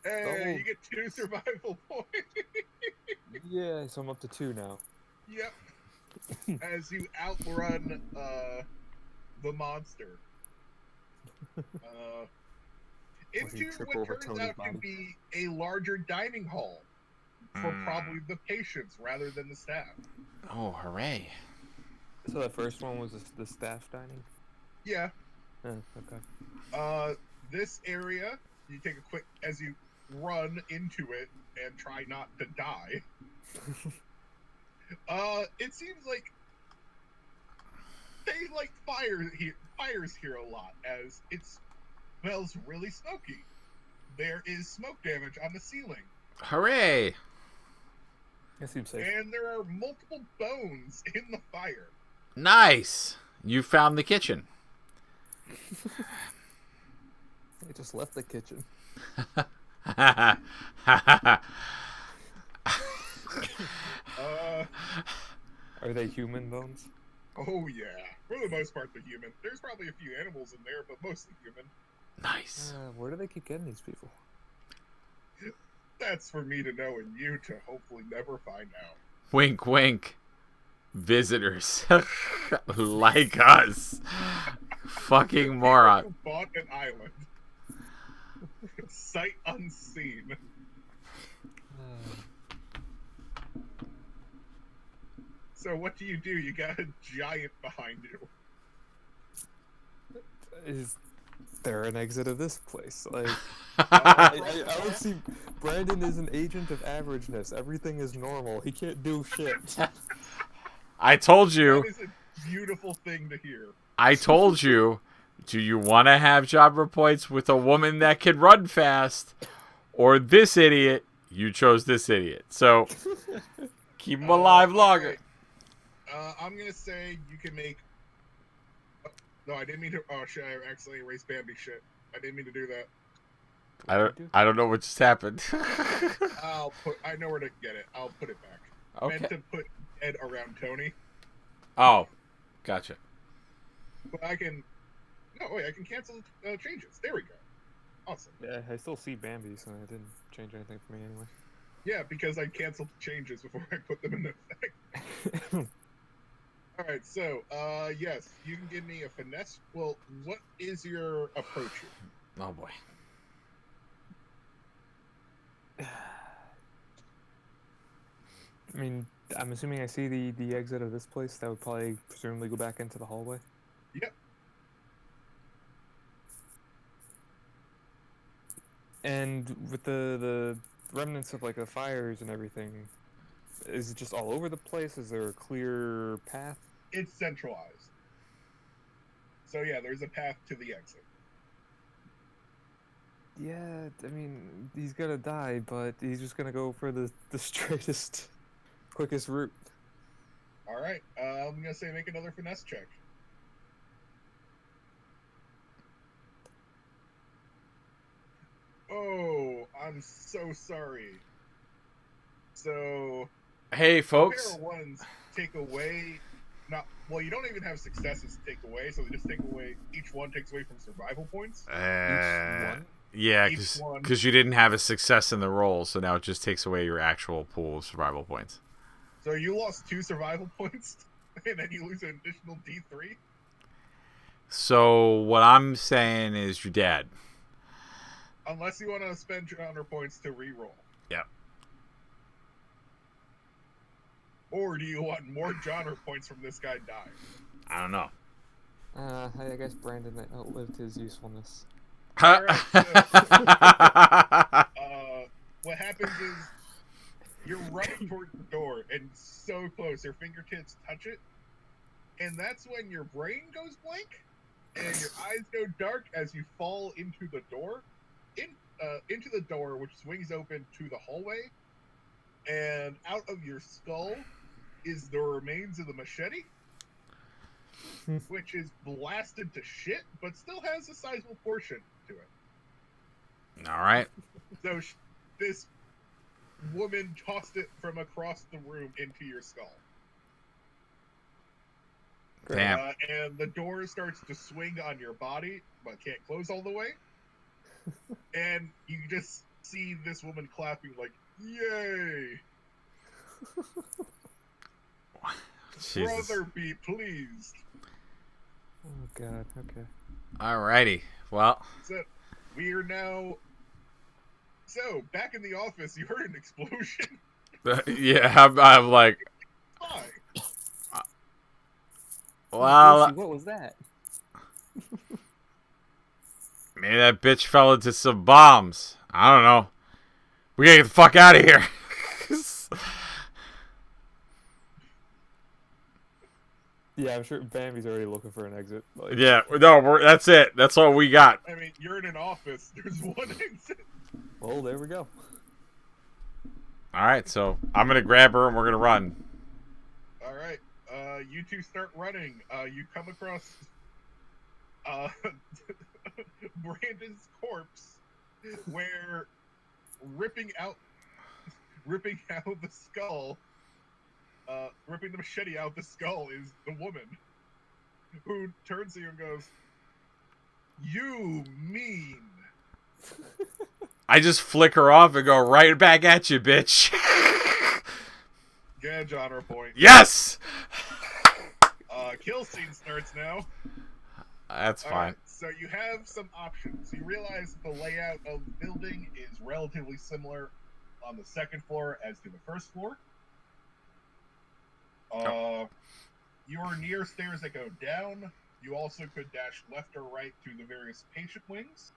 Hey, Double. you get 2 survival points. Yeah, so I'm up to 2 now. Yep. As you outrun the monster. Or Into you trip what over turns Tony's out to body. be a larger dining hall for probably the patients rather than the staff. Oh, hooray. So that first one was the staff dining? Yeah. Okay. This area, you take a quick as you run into it and try not to die. It seems like they like fires here a lot as it smells really smoky. There is smoke damage on the ceiling. Hooray. That seems safe. And there are multiple bones in the fire. Nice. You found the kitchen. I just left the kitchen. Are they human bones? Oh yeah. For the most part, the human. There's probably a few animals in there, but mostly human. Nice. Where do they keep getting these people? That's for me to know and you to hopefully never find out. Wink, wink. Visitors like us. Fucking moron. You bought an island. Sight unseen. So what do? You got a giant behind you. Is there an exit of this place? Like, I don't see. Brandon is an agent of averageness. Everything is normal. He can't do shit. I told you. That is a beautiful thing to hear. I told you. Do you want to have jobber points with a woman that can run fast, or this idiot? You chose this idiot. So keep him alive longer. Right. I'm gonna say you can make. No, I didn't mean to. Oh shit! I accidentally erased Bambi shit. I didn't mean to do that. I don't know what just happened. I know where to get it. I'll put it back. Okay. Meant to put Ed around Tony. Oh, gotcha. But I can. No, wait. I can cancel changes. There we go. Awesome. Yeah, I still see Bambi, so it didn't change anything for me anyway. Yeah, because I canceled the changes before I put them into effect. All right, so yes, you can give me a finesse. Well, what is your approach here? Oh boy. I mean, I'm assuming I see the exit of this place. That would probably presumably go back into the hallway. Yep. And with the remnants of like the fires and everything, is it just all over the place? Is there a clear path? It's centralized. So yeah, there's a path to the exit. Yeah, I mean, he's gonna die, but he's just gonna go for the straightest, quickest route. All right, I'm gonna say make another finesse check. Oh, I'm so sorry. So, Hey, folks. pair of ones take away. Not well. You don't even have successes to take away, so they just take away. Each one takes away from survival points. Each one? Yeah, Each one. because you didn't have a success in the roll, so now it just takes away your actual pool of survival points. So you lost 2 survival points, and then you lose an additional D3. So what I'm saying is you're dead. Unless you want to spend your honor points to re-roll. Yep. Or do you want more genre points from this guy dying? I don't know. I guess Brandon outlived his usefulness. Alright, what happens is you're running toward the door and so close, your fingertips touch it, and that's when your brain goes blank and your eyes go dark as you fall into the door, into the door which swings open to the hallway, and out of your skull is the remains of the machete, which is blasted to shit, but still has a sizable portion to it. All right. So this woman tossed it from across the room into your skull. Damn. And the door starts to swing on your body, but can't close all the way. And you just see this woman clapping like, "Yay, Jesus. brother, be pleased." Oh god. Okay. Alrighty. Well, So we are now. So back in the office, you heard an explosion. yeah, I'm like, Hi. well, Lucy, what was that? maybe that bitch fell into some bombs. I don't know. We gotta get the fuck out of here. Yeah, I'm sure Bambi's already looking for an exit. Like, yeah, no, that's it. That's all we got. I mean, you're in an office. There's one exit. well, there we go. All right, so I'm gonna grab her and we're gonna run. All right. You two start running. You come across Brandon's corpse, where ripping out the skull, ripping the machete out the skull is the woman, who turns to you and goes, "You mean?" I just flick her off and go right back at you, bitch. Get a honor point. Yes. Kill scene starts now. That's All fine. right, so you have some options. You realize the layout of the building is relatively similar on the second floor as to the first floor. You are near stairs that go down. You also could dash left or right to the various patient wings.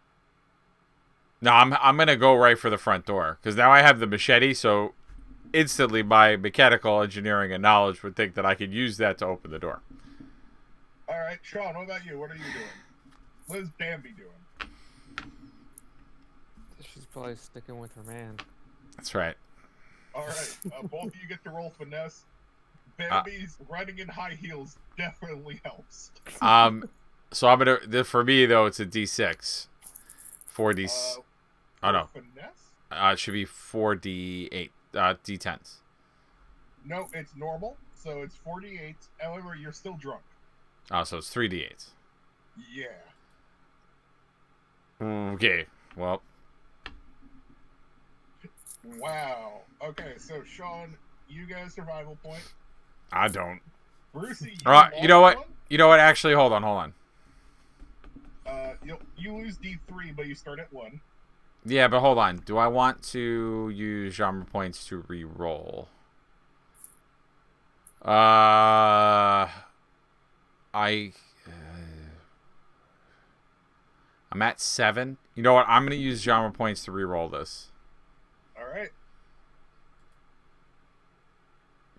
No, I'm gonna go right for the front door because now I have the machete. So instantly, my mechanical engineering and knowledge would think that I could use that to open the door. All right, Sean, what about you? What are you doing? What is Bambi doing? She's probably sticking with her man. That's right. All right, both of you get to roll finesse. Bambi's running in high heels definitely helps. So I'm gonna for me though it's a D6, 4D. Oh no, Finesse? it should be 4D8, D10s. No, it's normal, so it's 48. However, you're still drunk. Oh, so it's 3D8s. Yeah. Okay, well, Wow. Okay, so Sean, you get a survival point. I don't. Brucey, you, All right, you know what? one. You know what? Actually, hold on. You lose D3, but you start at 1. Yeah, but hold on. Do I want to use genre points to re-roll? I'm at 7. You know what? I'm gonna use genre points to re-roll this. All right.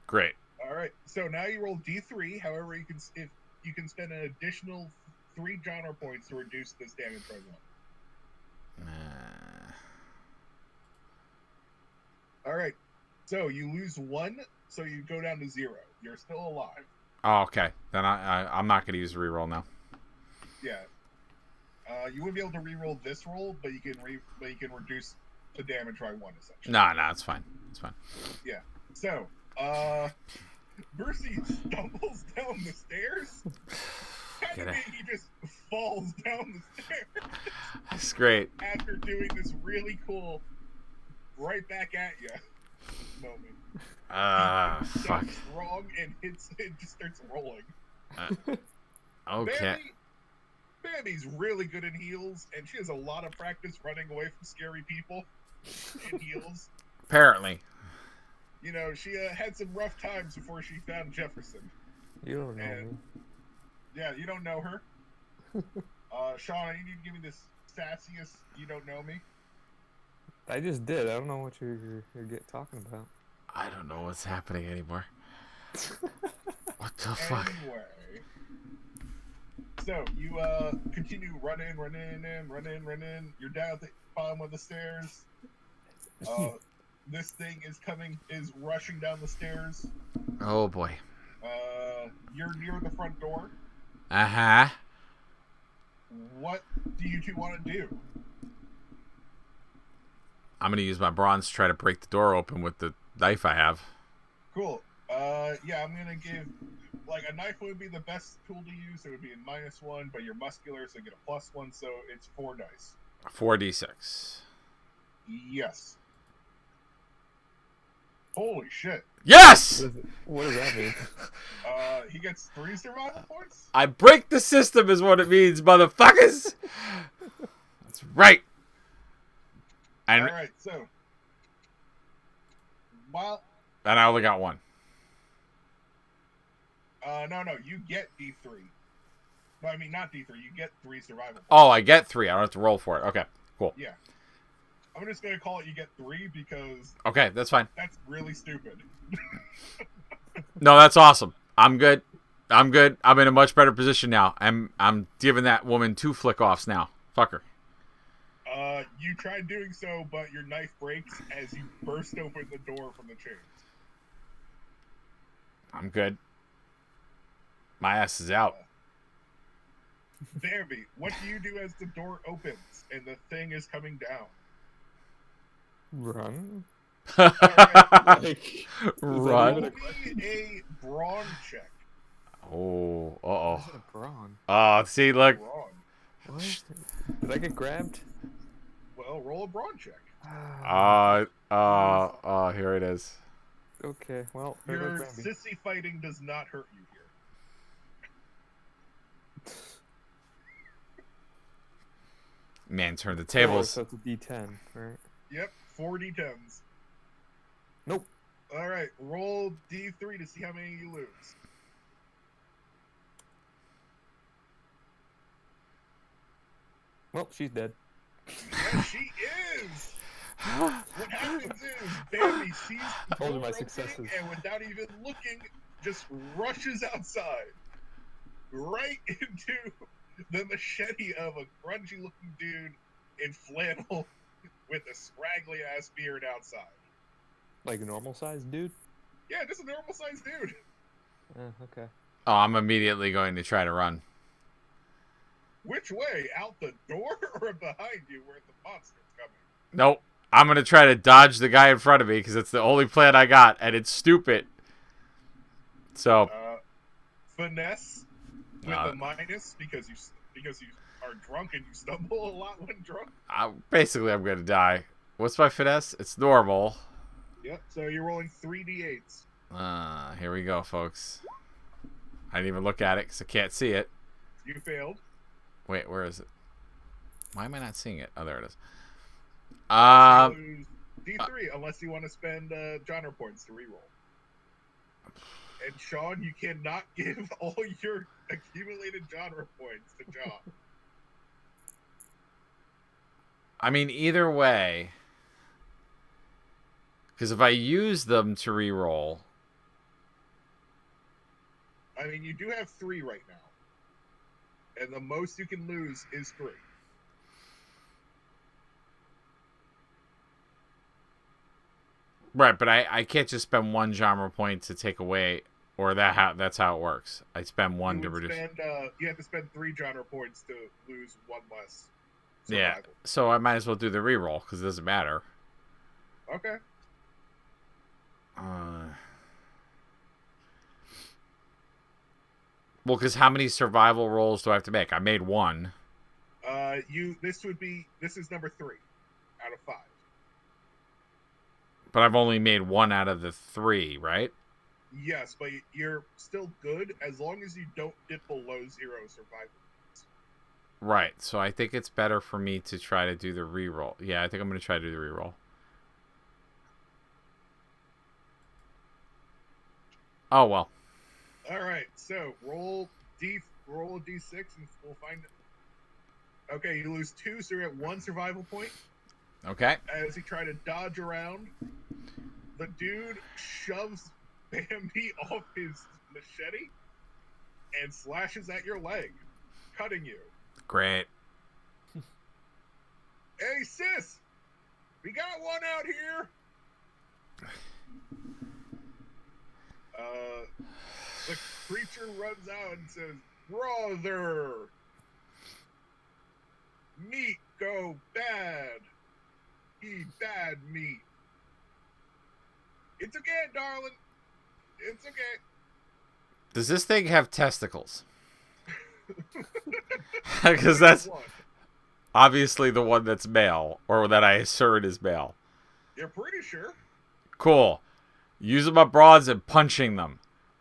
Great. All right. So now you roll D3. However, you can spend an additional 3 genre points to reduce this damage by 1. All right. So you lose 1, so you go down to 0. You're still alive. Oh, okay. Then I'm not gonna use a re-roll now. Yeah. You wouldn't be able to re-roll this roll, but you can reduce the damage by 1 essentially. Nah, it's fine. It's fine. Yeah. So, Mercy stumbles down the stairs. Get it. He just falls down the stairs That's great. after doing this really cool right back at you moment. Fuck. Jumps wrong and it just starts rolling. Okay. Bambi's really good in heels, and she has a lot of practice running away from scary people in heels. Apparently. You know, she had some rough times before she found Jefferson. You don't know And- me. Yeah, you don't know her. Sean, you need to give me this sassiest "you don't know me." I just did. I don't know what you're talking about. I don't know what's happening anymore. What the fuck? Anyway, so you continue running. You're down at the bottom of the stairs. This thing is rushing down the stairs. Oh boy. You're near the front door. Uh-huh. What do you two want to do? I'm gonna use my bronze to try to break the door open with the knife I have. Cool. Yeah, I'm gonna give a knife would be the best tool to use. It would be a -1, but you're muscular, so you get a +1, so it's 4 dice. 4d6. Yes. Holy shit. Yes! What does that mean? He gets 3 survival points? I break the system is what it means, motherfuckers! That's right. And, Alright, so. While. and I only got 1. No, you get D3. No, I mean, not D3. You get 3 survival points. Oh, I get 3. I don't have to roll for it. Okay, cool. Yeah. I'm just gonna call it you get 3 because Okay, that's fine. that's really stupid. No, that's awesome. I'm good. I'm good. I'm in a much better position now. I'm giving that woman 2 flick-offs now. Fuck her. You tried doing so, but your knife breaks as you burst open the door from the chains. I'm good. My ass is out. Bambi, what do you do as the door opens and the thing is coming down? Run? Alright, Like, Run. roll me a brawn check. Oh, uh-oh. what's a brawn? Oh, see, look. Brawn. What? Did I get grabbed? Well, roll a brawn check. Here it is. Okay, well, there Your goes Bambi. sissy fighting does not hurt you here. Man, turn the Oh, tables. so it's a D10, right? Yep, 4 d10s. Nope. Alright, roll d3 to see how many you lose. Well, she's dead. Yes, she is! What happens is Bambi sees the Told you my door successes. opening and without even looking, just rushes outside. Right into the machete of a grungy looking dude in flannel with a scraggly ass beard outside. Like a normal sized dude? Yeah, just a normal sized dude. Okay. Oh, I'm immediately going to try to run. Which way? Out the door or behind you where the monster's coming? Nope. I'm going to try to dodge the guy in front of me because it's the only plan I got, and it's stupid. So, Finesse with Uh, a minus because you are drunk and you stumble a lot when drunk. basically, I'm going to die. What's my finesse? It's normal. Yep. So you're rolling 3d8s. Here we go, folks. I didn't even look at it because I can't see it. You failed. Wait, where is it? Why am I not seeing it? Oh, there it is. You lose D3 unless you want to spend genre points to reroll. And Sean, you cannot give all your accumulated genre points to John. I mean, either way, because if I use them to reroll, I mean, you do have 3 right now. And the most you can lose is 3. right? But I can't just spend 1 genre point to take away, or that's how it works. I spend 1 to You would reduce. you have to spend 3 genre points to lose 1 less. Yeah, Survival. so I might as well do the reroll because it doesn't matter. Okay. Well, because how many survival rolls do I have to make? I made 1. This is number 3 out of 5. But I've only made 1 out of the 3, right? Yes, but you're still good as long as you don't dip below 0 survival. Right. So I think it's better for me to try to do the reroll. Yeah, I think I'm going to try to do the reroll. Oh, well. All right, so roll a d6 and we'll find it. Okay, you lose 2, so you're at 1 survival point. Okay. As you try to dodge around, the dude shoves Bambi off his machete and slashes at your leg, cutting you. Great. Hey, sis! We got one out here! The creature runs out and says, "Brother! Meat go bad. Eat bad meat. It's okay, darling. It's okay." Does this thing have testicles? Because that's... One. Obviously the one that's male, or that I assert is male. You're pretty sure. Cool. Using my broads and punching them.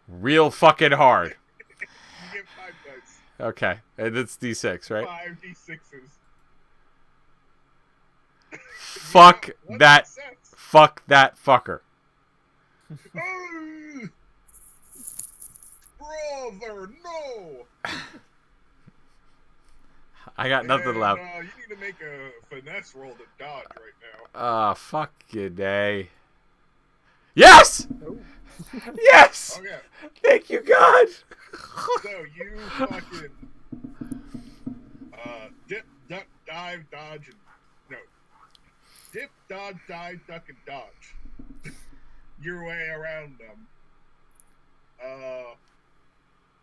Real fucking hard. You get 5 dice. Okay. And it's D6, right? 5 d6s. Fuck One that. success. Fuck that fucker. Oh! Brother, no! I got nothing And, left. you need to make a finesse roll to dodge right now. Fuck you, day. Yes! Oh. Yes! Okay, Thank you, God! so you fucking dip, duck, dive, dodge, and no. Dip, dodge, dive, duck, and dodge. Your way around them.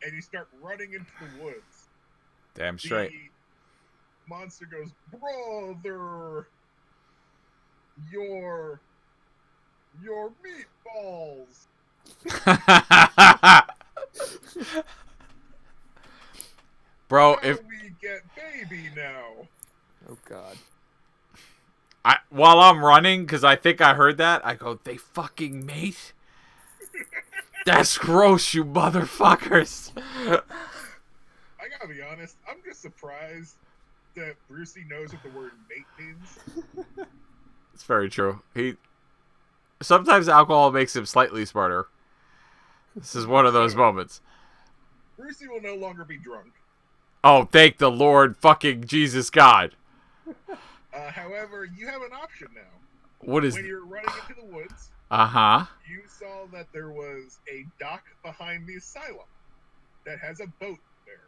And you start running into the woods. Damn straight. The monster goes, brother, your meatballs. Bro, How if we get baby now? Oh God. while I'm running, because I think I heard that, I go, they fucking mate? That's gross, you motherfuckers. I gotta be honest, I'm just surprised that Brucey knows what the word mate means. It's very true. Sometimes alcohol makes him slightly smarter. This is one of those moments. Brucey will no longer be drunk. Oh, thank the Lord fucking Jesus God. However, you have an option now. What is... When you're running into the woods, Uh-huh. you saw that there was a dock behind the asylum that has a boat there.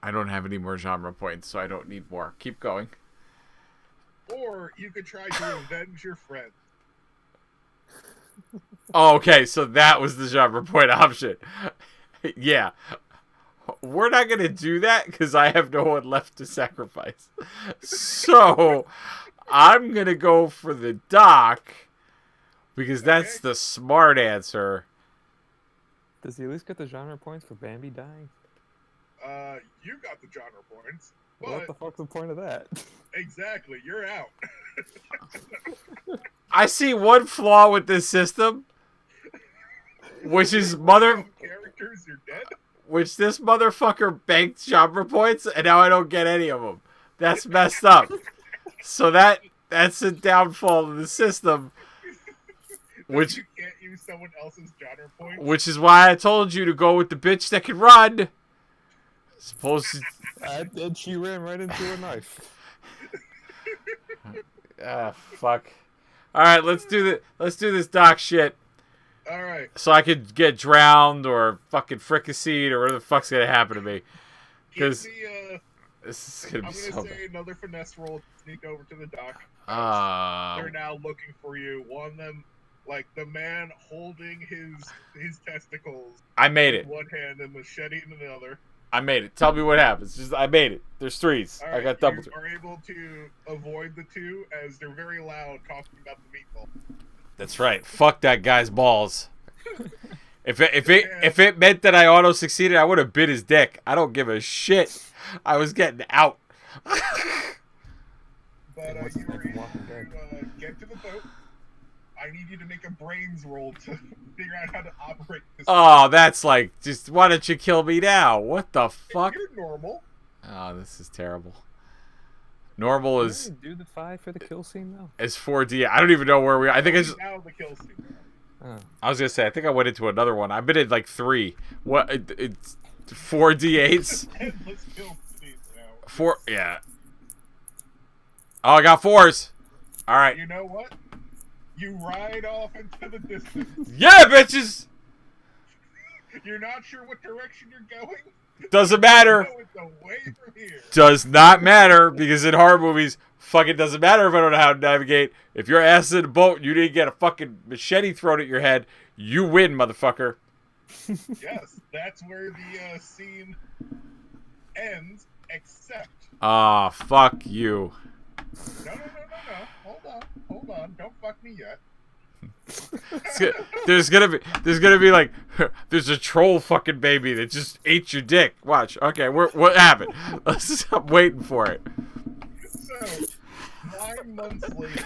I don't have any more genre points, so I don't need more. Keep going. Or you could try to avenge your friend. Oh, okay, so that was the genre point option. Yeah. We're not going to do that because I have no one left to sacrifice. So, I'm going to go for the dock because that's the smart answer. Does he at least get the genre points for Bambi dying? You got the genre points. Well, what the fuck's the point of that? Exactly, you're out. I see one flaw with this system, which is Characters, you're dead. which this motherfucker banked genre points, and now I don't get any of them. That's messed up. So that's a downfall of the system, which You can't use someone else's genre points. which is why I told you to go with the bitch that can run. Supposed to... And she ran right into a knife. Fuck. All right, let's do this doc shit, All right. so I could get drowned or fucking fricasseed or whatever the fuck's gonna happen to me. Because this is gonna I'm be gonna so say another finesse roll to sneak over to the dock. bad. They're now looking for you. One of them, like the man holding his testicles I made in it. one hand and machete in the other. I made it. Tell me what happens. Just I made it. There's threes. All I right, got double. you are able to avoid the two as they're very loud talking about the meatball. That's right. Fuck that guy's balls. If it meant that I auto succeeded, I would have bit his dick. I don't give a shit. I was getting out. But What's you his were name? able Walking Dead. to get to the boat. I need you to make a brains roll to figure out how to operate this. Oh, that's like just why don't you kill me now? What the fuck? You're normal. Oh, this is terrible. Normal Didn't is he do the 5 for the kill scene though? 4D. I don't even know where we are. I think Now the kill scene. Oh. I was gonna say I think I went into another one. I've been in like 3. What? It's 4D8s. Endless kill scenes now. 4. Yeah. Oh, I got 4s. All right. You know what? You ride off into the distance. Yeah, bitches. You're not sure what direction you're going. Doesn't matter. No, it's away from here. Does not matter because in horror movies, fucking doesn't matter if I don't know how to navigate. If your ass is in a boat, and you didn't get a fucking machete thrown at your head. You win, motherfucker. Yes, that's where the scene ends. Except, Ah, fuck you. no. Hold on. Don't fuck me yet. There's gonna be like there's a troll fucking baby that just ate your dick. Watch. Okay, what happened? I'm waiting for it. So 9 months later,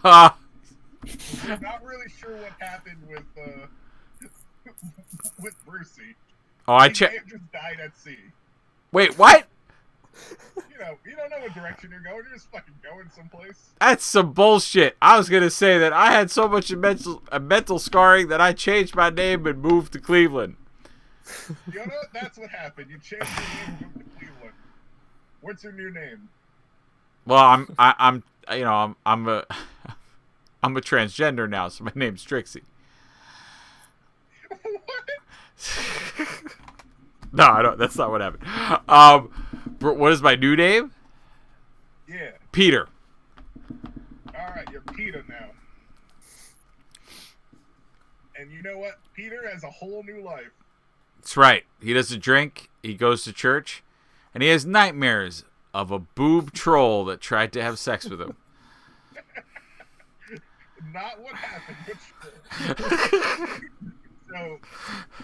Ah, we're not really sure what happened with with Brucey. oh, I He checked. may have just died at sea. Wait, what? You know, you don't know what direction you're going. You're just fucking going someplace. That's some bullshit. I was gonna say that I had so much mental scarring that I changed my name and moved to Cleveland. You know what? That's what happened. You changed your name and moved to Cleveland. What's your new name? Well, I'm you know I'm a I'm a transgender now, so my name's Trixie. What? No, I don't. That's not what happened. What is my new name? Yeah. Peter. All right, you're Peter now. And you know what? Peter has a whole new life. That's right. He doesn't drink. He goes to church, and he has nightmares of a boob troll that tried to have sex with him. Not what happened, but so,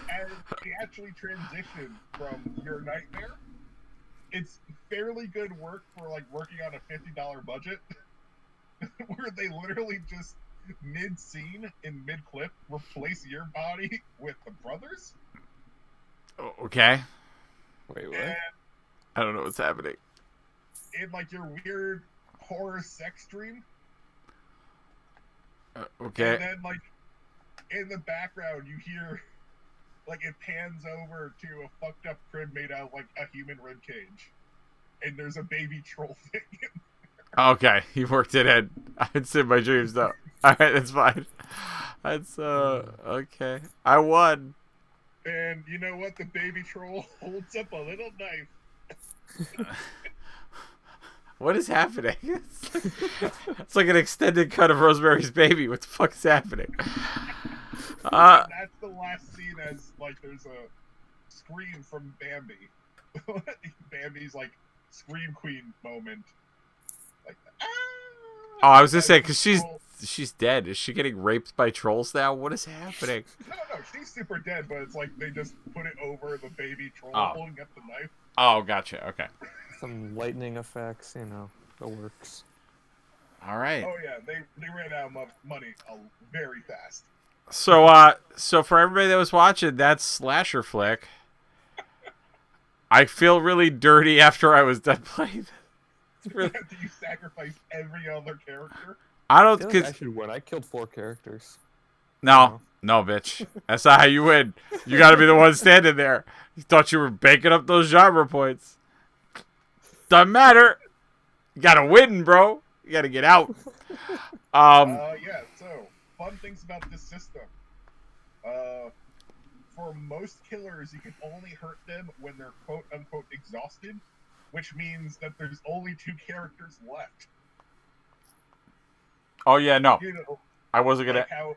as we actually transition from your nightmare, it's fairly good work for like working on a $50 budget, where they literally just mid-scene in mid-clip replace your body with the brothers. Okay. Wait, what? And I don't know what's happening. in like your weird horror sex dream, Okay. and then like in the background you hear like it pans over to a fucked up crib made out of like a human rib cage, and there's a baby troll thing. Okay. He worked it in. It's in my dreams though. All right, that's fine. That's okay. I won. And you know what? The baby troll holds up a little knife. What is happening? It's like an extended cut of Rosemary's Baby. What the fuck is happening? And that's the last scene as like there's a scream from Bambi. Bambi's like scream queen moment. Like, ah! Oh, I was gonna say Like, because troll- she's dead. Is she getting raped by trolls now? What is happening? No, she's super dead, but it's like they just put it over the baby troll Oh. holding up the knife. Oh, gotcha. Okay. Some lightning effects, you know, the works. All right. Oh yeah, they ran out of money very fast. So for everybody that was watching that slasher flick, I feel really dirty after I was done playing. It's really, After you sacrifice every other character. I I don't. feel like I Cause, should win. I killed 4 characters. no, bitch. That's not how you win. You got to be the one standing there. You thought you were banking up those genre points. Doesn't matter. You got to win, bro. You got to get out. Yeah, so fun things about this system. For most killers, you can only hurt them when they're quote unquote exhausted, which means that there's only 2 characters left. Oh yeah, no. You know, I wasn't gonna. like how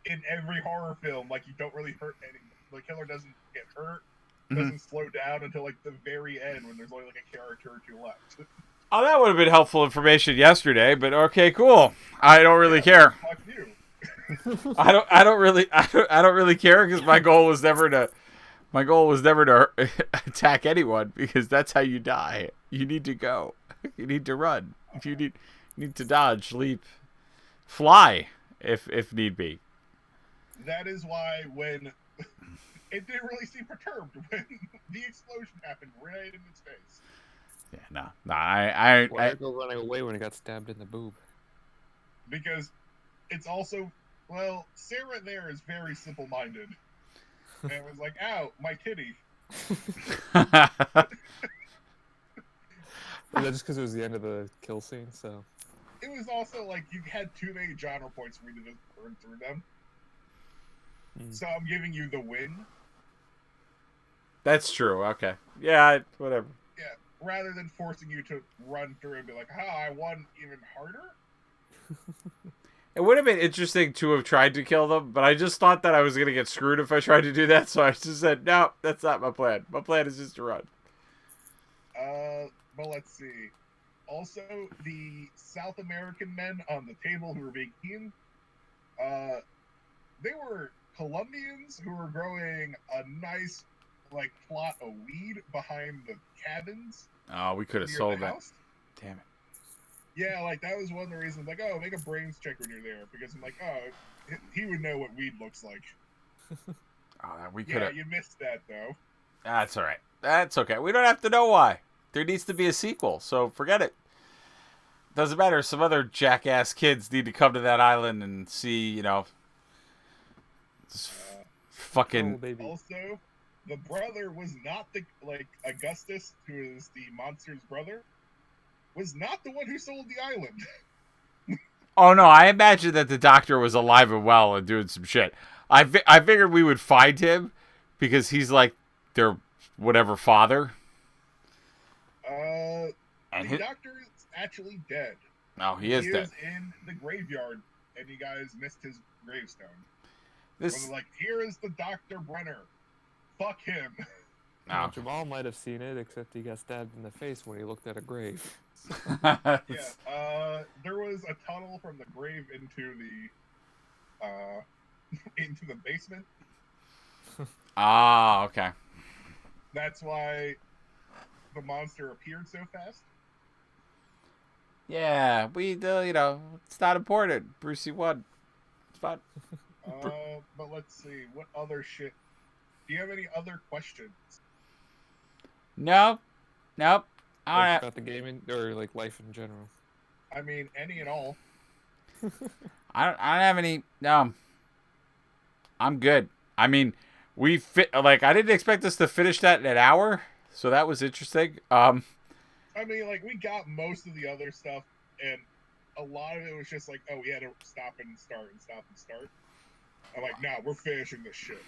in every horror film, like you don't really hurt anyone. The killer doesn't get hurt, doesn't slow down until like the very end when there's only like a character or 2 left. Oh, that would have been helpful information yesterday, but okay, cool. I don't really care. Fuck you. I don't really care because my goal was never to attack anyone because that's how you die. You need to go. You need to run. If you need to dodge, leap, fly if need be. That is why when it didn't really seem perturbed when the explosion happened right in its face. Yeah, no. I Why did it go running away when it got stabbed in the boob? Because it's also, well, Sarah there is very simple-minded. And it was like, ow, my kitty. Was that just because it was the end of the kill scene? So It was also like you had too many genre points for me to just burn through them. So I'm giving you the win. That's true. Okay. Yeah. Whatever. Yeah, rather than forcing you to run through and be like, I won even harder. It would have been interesting to have tried to kill them, but I just thought that I was gonna get screwed if I tried to do that, so I just said, no, that's not my plan. My plan is just to run. But let's see. Also, the South American men on the table who were being eaten, they were Colombians who were growing a nice like plot of weed behind the cabins Oh, we could have near sold the that. house. Damn it. Yeah, like that was one of the reasons. Like, oh, make a brains check when you're there because I'm like, oh, he would know what weed looks like. Oh, we could Yeah, have. you missed that though. That's all right. That's okay. We don't have to know why. There needs to be a sequel, so forget it. Doesn't matter. Some other jackass kids need to come to that island and see, this Uh, fucking. Oh, baby. Also, the brother was not the like Augustus, who is the monster's brother, was not the one who sold the island. Oh no! I imagine that the doctor was alive and well and doing some shit. I figured we would find him because he's like their whatever father. Uh, And the his, doctor is actually dead. no, he is dead. In the graveyard, and you guys missed his gravestone. This When like, here is the Dr. Brenner. Fuck him. Well, no. Jamal might have seen it, except he got stabbed in the face when he looked at a grave. Yeah. There was a tunnel from the grave into the into the basement. Ah, okay. That's why the monster appeared so fast. Yeah, we it's not important. Brucey won. It's fine. But let's see, what other shit? Do you have any other questions? Nope. All Like, right. about the gaming or like life in general. I mean, any and all. I don't have any. No. I'm good. I mean, I didn't expect us to finish that in an hour, so that was interesting. I mean, like, we got most of the other stuff, and a lot of it was just like, oh, we had to stop and start. I'm like, nah, we're finishing this shit.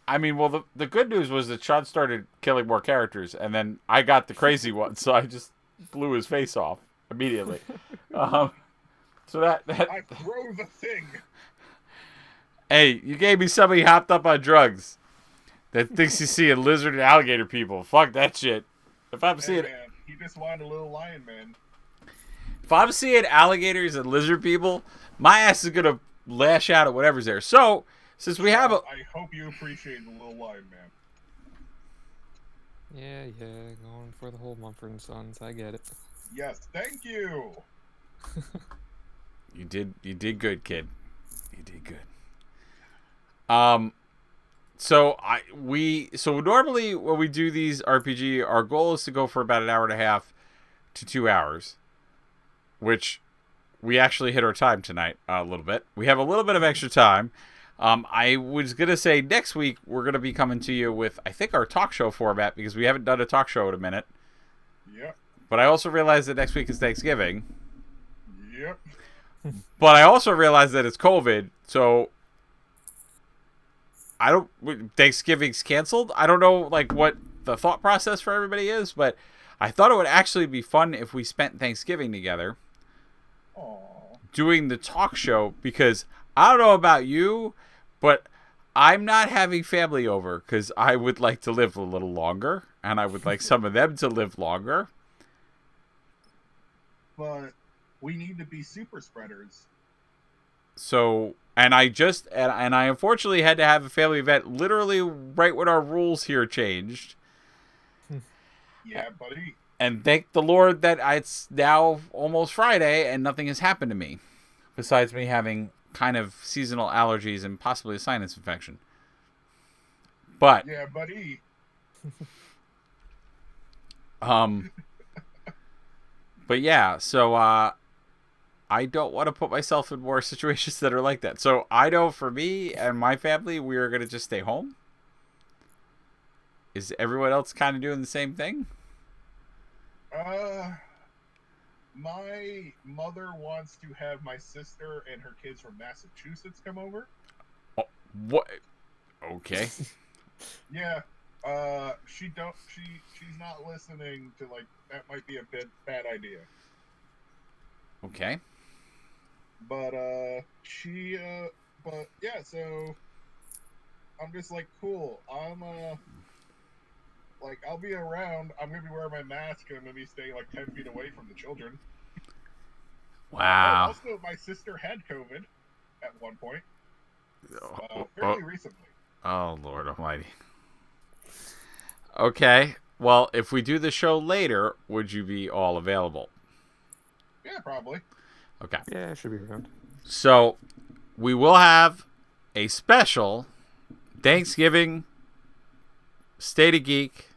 I mean, well, the good news was that Sean started killing more characters, and then I got the crazy one, so I just blew his face off immediately. So that I throw the thing. hey, you gave me somebody hopped up on drugs that thinks he's seeing lizard and alligator people. Fuck that shit. If I'm Hey, seeing man, he just wanted a little lion, man. if I'm seeing alligators and lizard people, my ass is gonna lash out at whatever's there. So since we have a I hope you appreciate the little lion, man. Yeah, going for the whole Mumford and Sons. I get it. Yes, thank you. You did good, kid. You did good. So normally when we do these RPG, our goal is to go for about an hour and a half to 2 hours, which we actually hit our time tonight a little bit. We have a little bit of extra time. I was gonna say next week we're gonna be coming to you with I think our talk show format because we haven't done a talk show in a minute. Yep. But I also realized that next week is Thanksgiving. Yep. But I also realized that it's COVID, so Thanksgiving's canceled. I don't know like what the thought process for everybody is, but I thought it would actually be fun if we spent Thanksgiving together Aww. doing the talk show because I don't know about you, but I'm not having family over because I would like to live a little longer and I would like some of them to live longer. But we need to be super spreaders. So, and I unfortunately had to have a family event literally right when our rules here changed. Yeah, buddy. And thank the Lord that it's now almost Friday and nothing has happened to me. Besides me having kind of seasonal allergies and possibly a sinus infection. But, Yeah, buddy. but yeah, so, I don't want to put myself in more situations that are like that. So I know for me and my family, we are going to just stay home. Is everyone else kind of doing the same thing? My mother wants to have my sister and her kids from Massachusetts come over. Oh, what? Okay. Yeah. She's not listening to like that might be a bad idea. Okay. But yeah, so I'm just like, cool. I'll be around. I'm gonna be wearing my mask and I'm gonna be staying like 10 feet away from the children. Wow. Also, my sister had COVID at one point. fairly recently. Oh, Lord Almighty. Okay. Well, if we do the show later, would you be all available? Yeah, probably. Okay. Yeah, it should be around. So we will have a special Thanksgiving State of Geek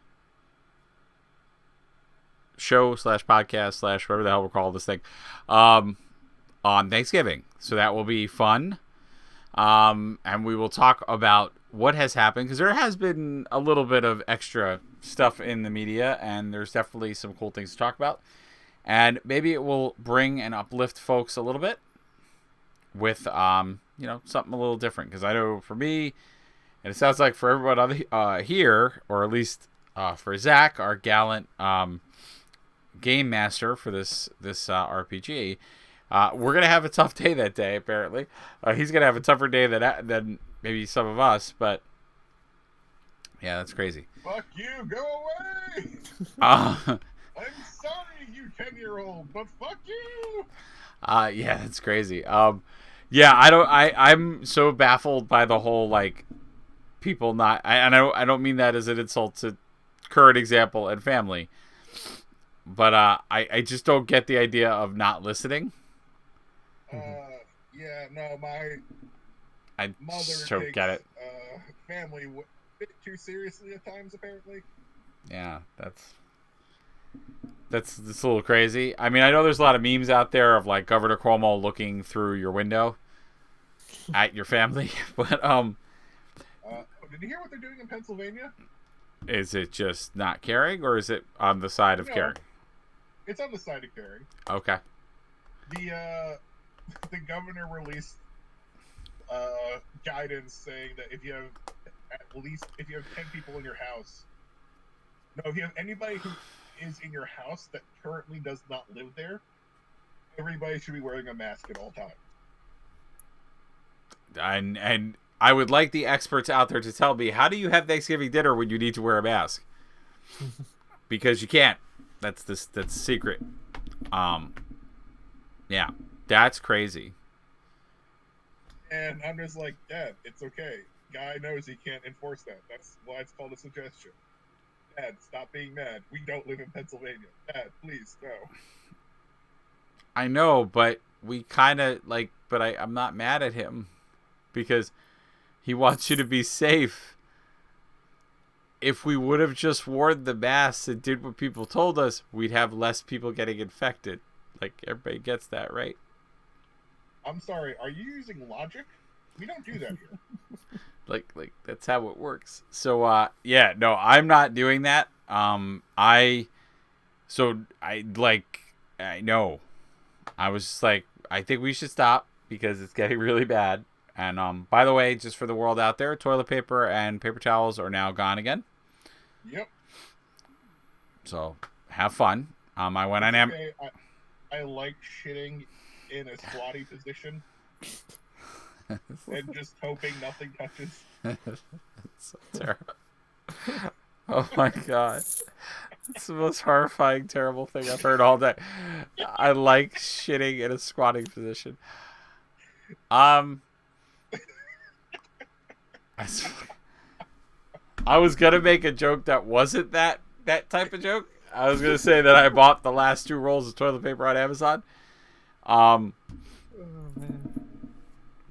show / podcast / whatever the hell we're calling this thing on Thanksgiving. So that will be fun. And we will talk about what has happened, because there has been a little bit of extra stuff in the media, and there's definitely some cool things to talk about. And maybe it will bring and uplift folks a little bit with, something a little different. Because I know for me, and it sounds like for everyone here, or at least for Zach, our gallant game master for this RPG, we're going to have a tough day that day, apparently. He's going to have a tougher day than maybe some of us, but yeah, that's crazy. Fuck you, go away! Uh, I'm sorry, you 10-year-old, but fuck you! yeah, that's crazy. I'm so baffled by the whole, like, people not, I don't mean that as an insult to current example and family, but I just don't get the idea of not listening. Yeah, no, my I mother just don't takes get it. family a bit too seriously at times, apparently. Yeah, that's a little crazy. I mean, I know there's a lot of memes out there of like Governor Cuomo looking through your window at your family, but did you hear what they're doing in Pennsylvania? is it just not caring, or is it on the side of caring? It's on the side of caring. Okay. The governor released guidance saying that if you have 10 people in your house, if you have anybody who is in your house that currently does not live there, everybody should be wearing a mask at all times. And I would like the experts out there to tell me, how do you have Thanksgiving dinner when you need to wear a mask? Because you can't. That's the secret. Yeah, that's crazy. And I'm just like, Dad, it's okay. Guy knows he can't enforce that. That's why it's called a suggestion. Dad, stop being mad. We don't live in Pennsylvania. Dad, please, no. I know, but we kind of like, but I'm not mad at him because he wants you to be safe. If we would have just worn the masks and did what people told us, we'd have less people getting infected. Like, everybody gets that, right? I'm sorry, are you using logic? We don't do that here. like that's how it works. So I'm not doing that. I know. I was just like, I think we should stop because it's getting really bad. And by the way, just for the world out there, toilet paper and paper towels are now gone again. Yep. So have fun. I went on okay. I like shitting in a squatty position and just hoping nothing touches. It's so terrible. Oh my god. It's the most horrifying, terrible thing I've heard all day. I like shitting in a squatting position. I was gonna make a joke that wasn't that type of joke. I was gonna say that I bought the last 2 rolls of toilet paper on Amazon. Oh, man.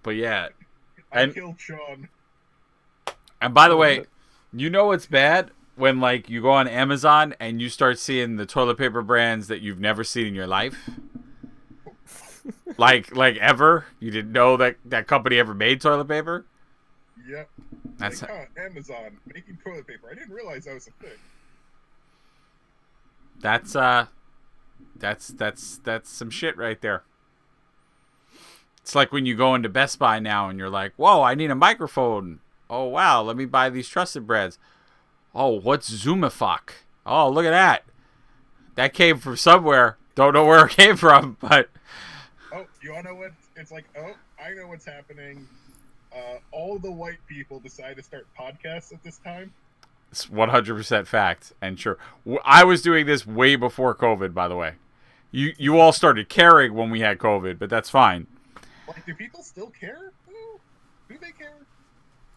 But yeah, I killed Sean. And by the way, you know what's bad when like you go on Amazon and you start seeing the toilet paper brands that you've never seen in your life. like ever? You didn't know that company ever made toilet paper? Yep. That's Amazon making toilet paper. I didn't realize that was a thing. That's some shit right there. It's like when you go into Best Buy now and you're like, whoa, I need a microphone. Oh, wow, let me buy these trusted brands. Oh, what's Zoomify? Oh, look at that. That came from somewhere. Don't know where it came from, but... Oh, you want to know what? It's like, oh, I know what's happening. All the white people decide to start podcasts at this time. It's 100% fact and true. I was doing this way before COVID, by the way. You all started caring when we had COVID, but that's fine. Like, do people still care? Do they care?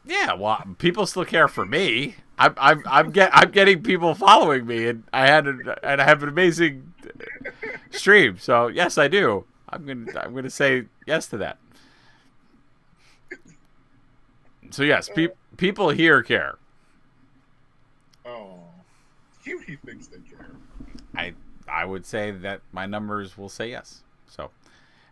Yeah, well, people still care for me. I'm getting people following me, and I have an amazing stream. So yes, I do. I'm gonna say yes to that. So yes, people here care. Oh, Cutie thinks they care. I would say that my numbers will say yes. So,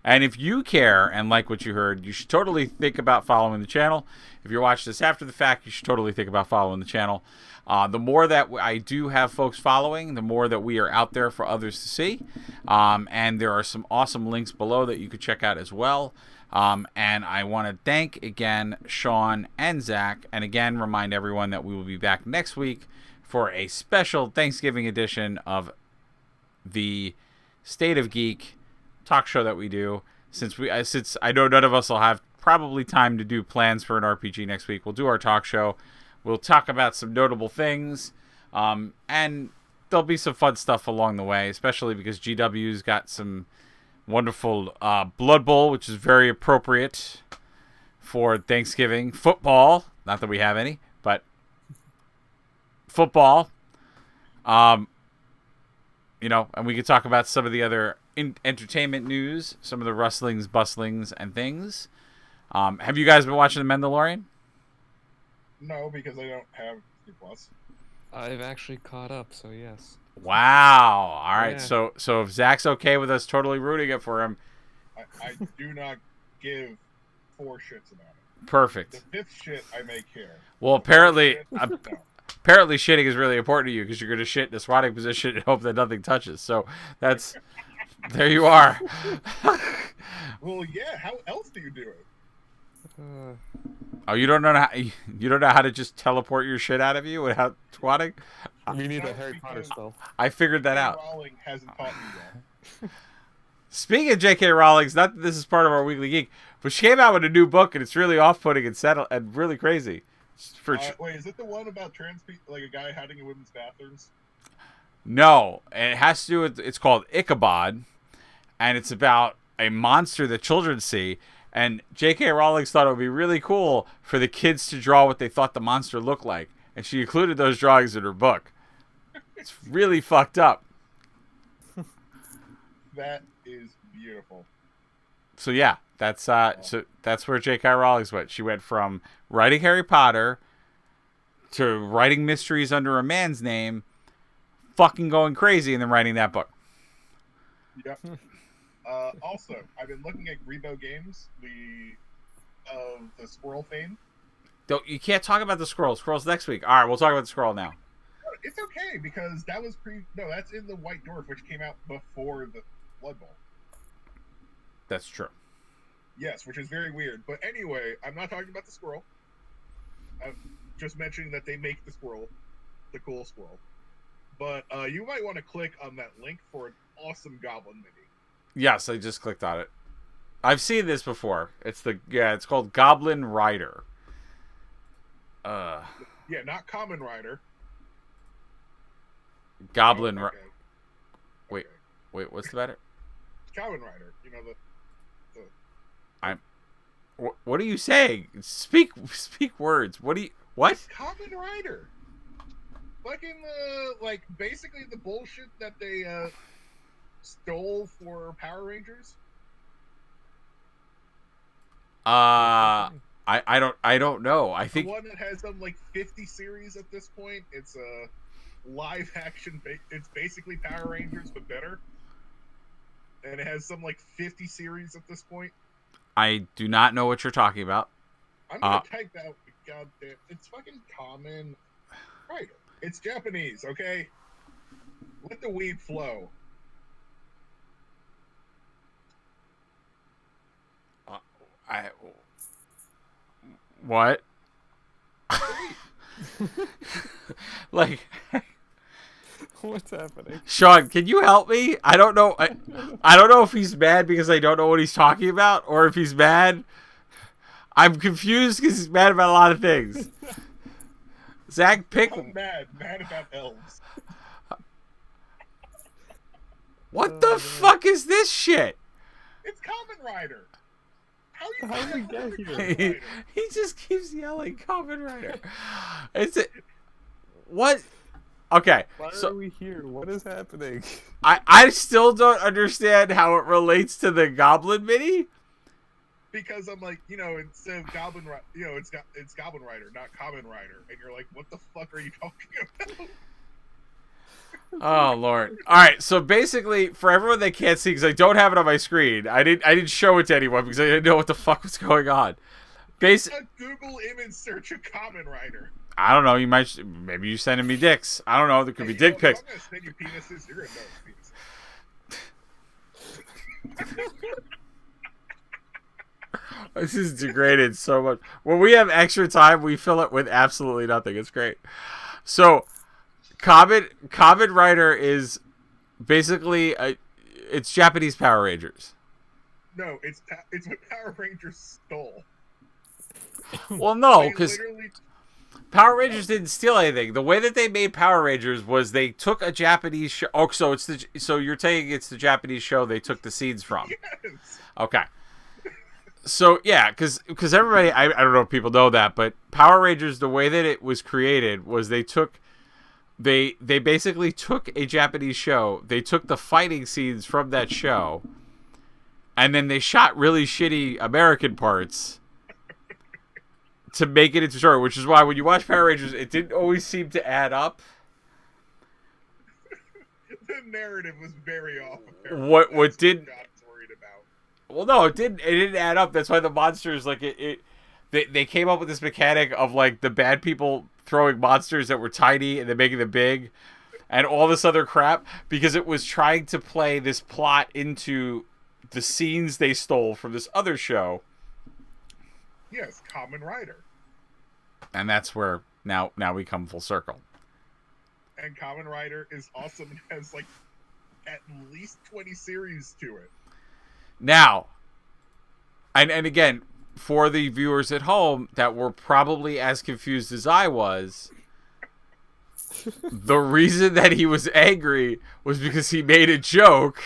and if you care and like what you heard, you should totally think about following the channel. If you're watching this after the fact, you should totally think about following the channel. The more that I do have folks following, the more that we are out there for others to see. And there are some awesome links below that you could check out as well. And I want to thank again Sean and Zach, and again remind everyone that we will be back next week for a special Thanksgiving edition of the State of Geek talk show that we do. Since I know none of us will have probably time to do plans for an RPG next week, we'll do our talk show. We'll talk about some notable things, and there'll be some fun stuff along the way, especially because GW's got some wonderful Blood Bowl, which is very appropriate for Thanksgiving. Football, not that we have any, but football. And we could talk about some of the other entertainment news, some of the rustlings, bustlings, and things. Have you guys been watching The Mandalorian? No, because I don't have Plus. I've actually caught up, so yes. Wow. All right. Yeah. So if Zach's okay with us totally rooting it for him, I do not give 4 shits about it. perfect. The 5th shit I may care. Well, apparently, Shit, no. apparently shitting is really important to you because you're going to shit in a squatting position and hope that nothing touches. So that's there you are. Well, yeah. How else do you do it? Oh, you don't know how to just teleport your shit out of you without squatting? You need No, a Harry Potter because- spell. I figured that out. Rowling hasn't taught me yet. Speaking of J.K. Rowling, not that this is part of our Weekly Geek, but she came out with a new book and it's really off-putting and really crazy. Wait, is it the one about trans people, like a guy hiding in women's bathrooms? No, and it has to do with, it's called Ichabod, and it's about a monster that children see, and J.K. Rowling thought it would be really cool for the kids to draw what they thought the monster looked like, and she included those drawings in her book. It's really fucked up. That is beautiful. So yeah, that's where J.K. Rowling went. She went from writing Harry Potter to writing mysteries under a man's name, fucking going crazy, and then writing that book. Yep. Also, I've been looking at Grebo Games, the squirrel fame. You can't talk about the scrolls. Scrolls next week. All right, we'll talk about the scroll now. It's okay because that was that's in the White Dwarf, which came out before the Blood Bowl. That's true. Yes, which is very weird. But anyway, I'm not talking about the squirrel. I'm just mentioning that they make the squirrel, the cool squirrel. But you might want to click on that link for an awesome Goblin mini. Yes, I just clicked on it. I've seen this before. It's called Goblin Rider. Yeah, not Common Rider. Goblin. Okay. Wait, what's the matter? Common Rider. You know What are you saying? Speak words. What? Common Rider. Fucking basically the bullshit that they stole for Power Rangers. I don't know. I The think one that has some 50 series at this point. It's a live action. It's basically Power Rangers but better. And it has some 50 series at this point. I do not know what you're talking about. I'm gonna type that. Goddamn, it's fucking Common Rider. It's Japanese, okay? Let the weed flow. What? What's happening? Sean, can you help me? I don't know. I don't know if he's mad because I don't know what he's talking about, or if he's mad. I'm confused because he's mad about a lot of things. Zach, pick. I'm mad about elves. What the fuck is this shit? It's Common Rider. How How did we get here? He just keeps yelling Kamen Rider. It's a, what? Okay, Why so are we here? What is happening? I still don't understand how it relates to the Goblin Mini. Because I'm like, instead of Goblin Rider, it's Goblin Rider, not Kamen Rider, and you're like, what the fuck are you talking about? Oh Lord! All right, so basically, for everyone that can't see, because I don't have it on my screen, I didn't show it to anyone because I didn't know what the fuck was going on. A Google image search of Kamen Rider. I don't know. Maybe you sending me dicks. I don't know. There could be dick pics. I'm gonna send you penises. You're gonna know it's penis. This is degraded so much. When we have extra time, we fill it with absolutely nothing. It's great. So, Kamen Rider is basically it's Japanese Power Rangers. No, it's what Power Rangers stole. Well, no, They because literally Power Rangers didn't steal anything. The way that they made Power Rangers was they took a Japanese show. Oh, so you're saying it's the Japanese show they took the scenes from? yes. Okay. So yeah, because everybody, I don't know if people know that, but Power Rangers, the way that it was created was they basically took a Japanese show, they took the fighting scenes from that show, and then they shot really shitty American parts to make it into a story, which is why when you watch Power Rangers, it didn't always seem to add up. The narrative was very off. What did? God's worried about. Well, no, it didn't add up. That's why the monsters, like they came up with this mechanic of like the bad people throwing monsters that were tiny and then making them big, and all this other crap because it was trying to play this plot into the scenes they stole from this other show. Yes, Kamen Rider. And that's where now we come full circle. And Kamen Rider is awesome and has like at least 20 series to it. Now, and again, for the viewers at home that were probably as confused as I was, the reason that he was angry was because he made a joke,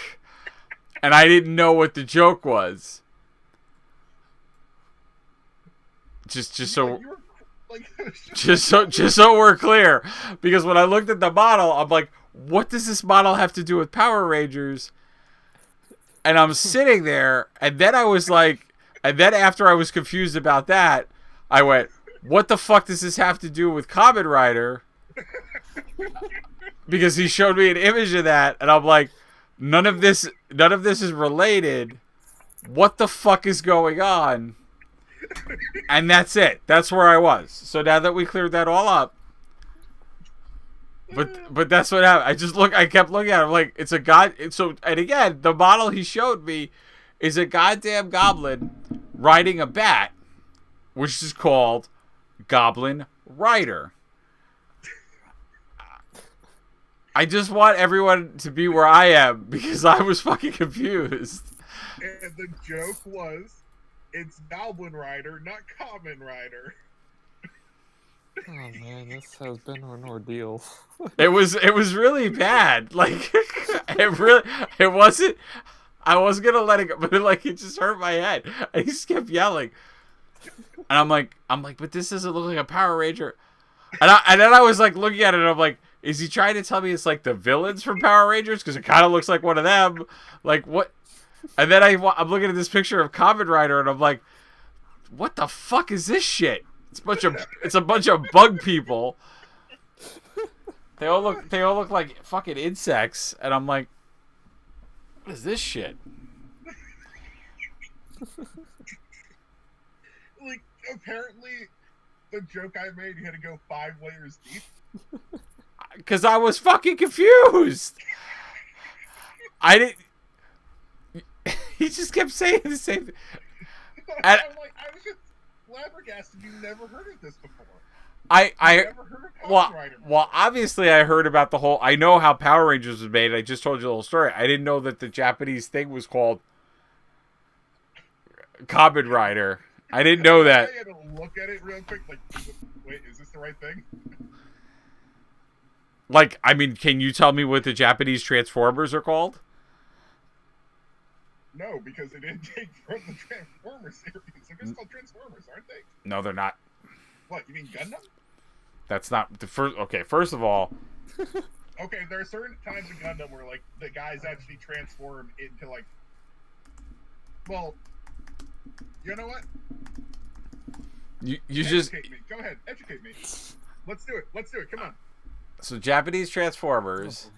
and I didn't know what the joke was. Just so we're clear, because when I looked at the model, I'm like, what does this model have to do with Power Rangers? And I'm sitting there, and then I was like, and then after I was confused about that, I went, what the fuck does this have to do with Kamen Rider? Because he showed me an image of that, and I'm like, none of this is related. What the fuck is going on? And that's it. That's where I was. So now that we cleared that all up, but that's what happened. I kept looking at it. I'm like, it's a god. And again, the model he showed me is a goddamn goblin riding a bat, which is called Goblin Rider. I just want everyone to be where I am because I was fucking confused. And the joke was, it's Goblin Rider, not Kamen Rider. Oh man, this has been an ordeal. It was really bad. Like it wasn't. I wasn't gonna let it go, but like it just hurt my head. I just kept yelling, and I'm like, but this doesn't look like a Power Ranger. And then I was like looking at it, and I'm like, is he trying to tell me it's like the villains from Power Rangers? Because it kind of looks like one of them. Like what? And then I'm looking at this picture of Kamen Rider, and I'm like, what the fuck is this shit? It's a bunch of bug people. They all look like fucking insects, and I'm like, what is this shit? Like, apparently, the joke I made, you had to go 5 layers deep. Because I was fucking confused. I didn't. He just kept saying the same thing. I'm like, I was just flabbergasted. You never heard of this before. I Never heard of Kamen Rider before. well, obviously I heard about the whole. I know how Power Rangers was made. I just told you a little story. I didn't know that the Japanese thing was called Kamen Rider. I didn't know that. I had to look at it real quick. Like, wait, is this the right thing? Like, I mean, can you tell me what the Japanese Transformers are called? No, because they didn't take from the Transformers series. They're just called Transformers, aren't they? No, they're not. What, you mean Gundam? That's not the first. Okay, first of all, Okay, there are certain times in Gundam where, like, the guys actually transform into, like... Well, you know what? you just Educate me. Go ahead, educate me. Let's do it. Let's do it. Come on. so Japanese Transformers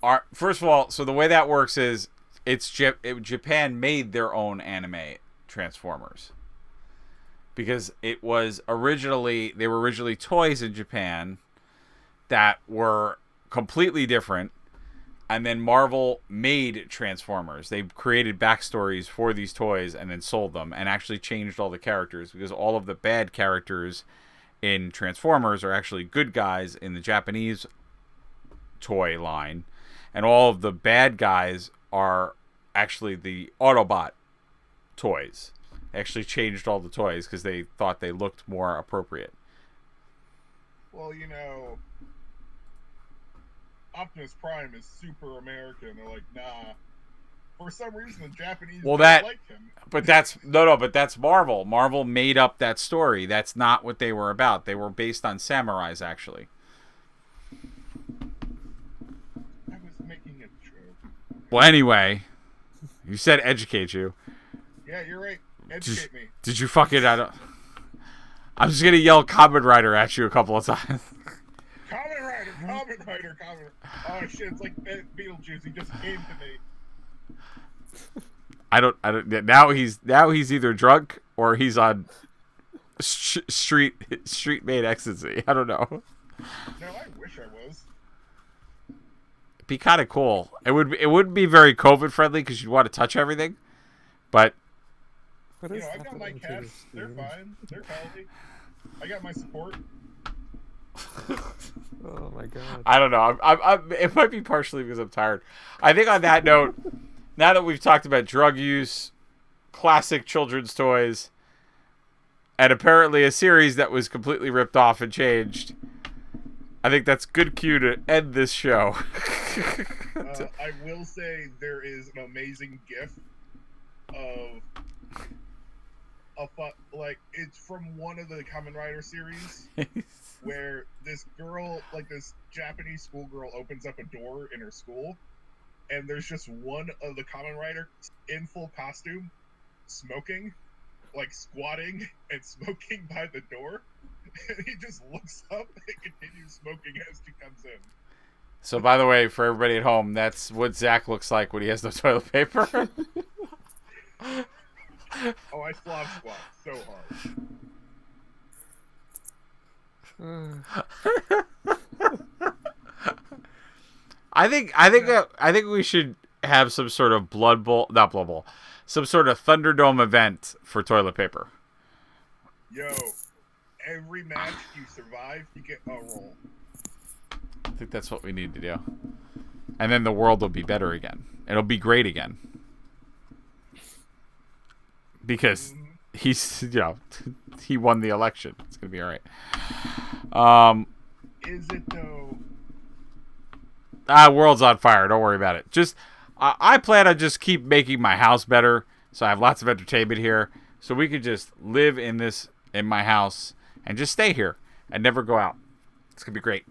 are first of all. So the way that works is Japan made their own anime Transformers because they were originally toys in Japan that were completely different, and then Marvel made Transformers. They created backstories for these toys and then sold them and actually changed all the characters because all of the bad characters in Transformers are actually good guys in the Japanese toy line, and all of the bad guys are actually the Autobot toys. They actually changed all the toys because they thought they looked more appropriate. Well, you know, Optimus Prime is super American. They're like, nah. For some reason, the Japanese don't like him. But that's but that's Marvel. Marvel made up that story. That's not what they were about. They were based on samurais, actually. I was making a joke. Well, anyway, you said educate you. Yeah, you're right. Educate me. Did you fucking? I'm just gonna yell Kamen Rider at you a couple of times. Kamen Rider, Kamen Rider, Kamen Rider. Oh shit! It's like Beetlejuice. He just came to me. I don't. Now he's either drunk or he's on street made ecstasy. I don't know. No, I wish I was. It'd be kind of cool. It wouldn't be very COVID friendly because you'd want to touch everything, but. You know, I got my cats. They're fine. They're healthy. I got my support. Oh my god. I don't know. It might be partially because I'm tired. I think on that note, now that we've talked about drug use, classic children's toys, and apparently a series that was completely ripped off and changed, I think that's good cue to end this show. I will say there is an amazing GIF of like it's from one of the Kamen Rider series where this girl, like this Japanese schoolgirl, opens up a door in her school, and there's just one of the Kamen Rider in full costume, smoking, like squatting and smoking by the door. And he just looks up and continues smoking as she comes in. So, by the way, for everybody at home, that's what Zach looks like when he has no toilet paper. Oh, I slob squat so hard. I think we should have some sort of not Blood Bowl, some sort of Thunderdome event for toilet paper. Yo, every match you survive, you get a roll. I think that's what we need to do. And then the world will be better again. It'll be great again. Because he's, he won the election. It's going to be all right. Is it though? World's on fire. Don't worry about it. Just, I plan on just keep making my house better. So I have lots of entertainment here. So we could just live in my house and just stay here and never go out. It's going to be great.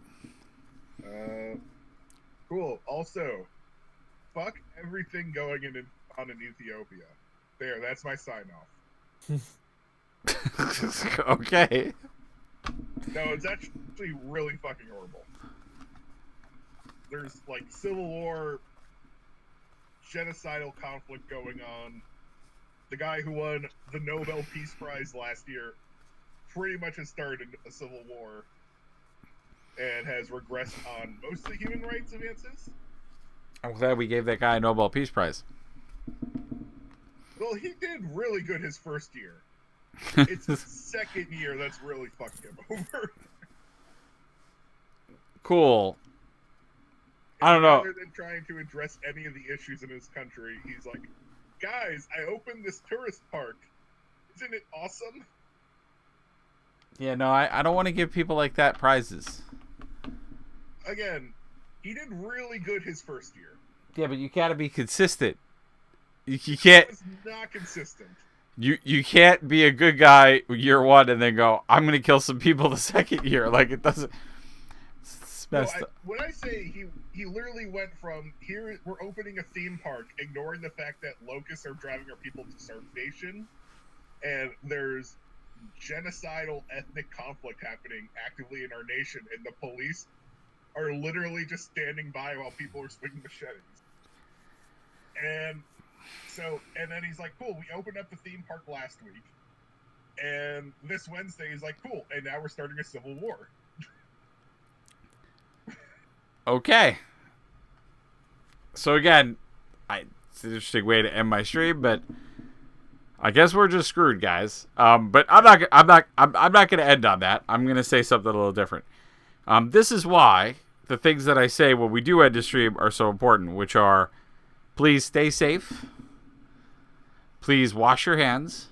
Cool. Also, fuck everything going on in Ethiopia. There, that's my sign-off. Okay. No, it's actually really fucking horrible. There's, like, civil war, genocidal conflict going on. The guy who won the Nobel Peace Prize last year pretty much has started a civil war and has regressed on mostly human rights advances. I'm glad we gave that guy a Nobel Peace Prize. Well, he did really good his first year. It's the second year that's really fucked him over. Cool. I don't know. Rather than trying to address any of the issues in his country, he's like, guys, I opened this tourist park. Isn't it awesome? Yeah, no, I don't want to give people like that prizes. Again, he did really good his first year. Yeah, but you gotta be consistent. You can't. It was not consistent. You can't be a good guy year one and then go, I'm gonna kill some people the second year. Like, it doesn't. It's No, messed up. when I say he literally went from here, we're opening a theme park, ignoring the fact that locusts are driving our people to starvation, and there's genocidal ethnic conflict happening actively in our nation, and the police are literally just standing by while people are swinging machetes. And then he's like, cool, we opened up the theme park last week, and this Wednesday he's like, cool, and now we're starting a civil war. Okay. So again, it's an interesting way to end my stream, but I guess we're just screwed, guys. But I'm not going to end on that. I'm going to say something a little different. This is why the things that I say when we do end the stream are so important, which are, please stay safe, please wash your hands,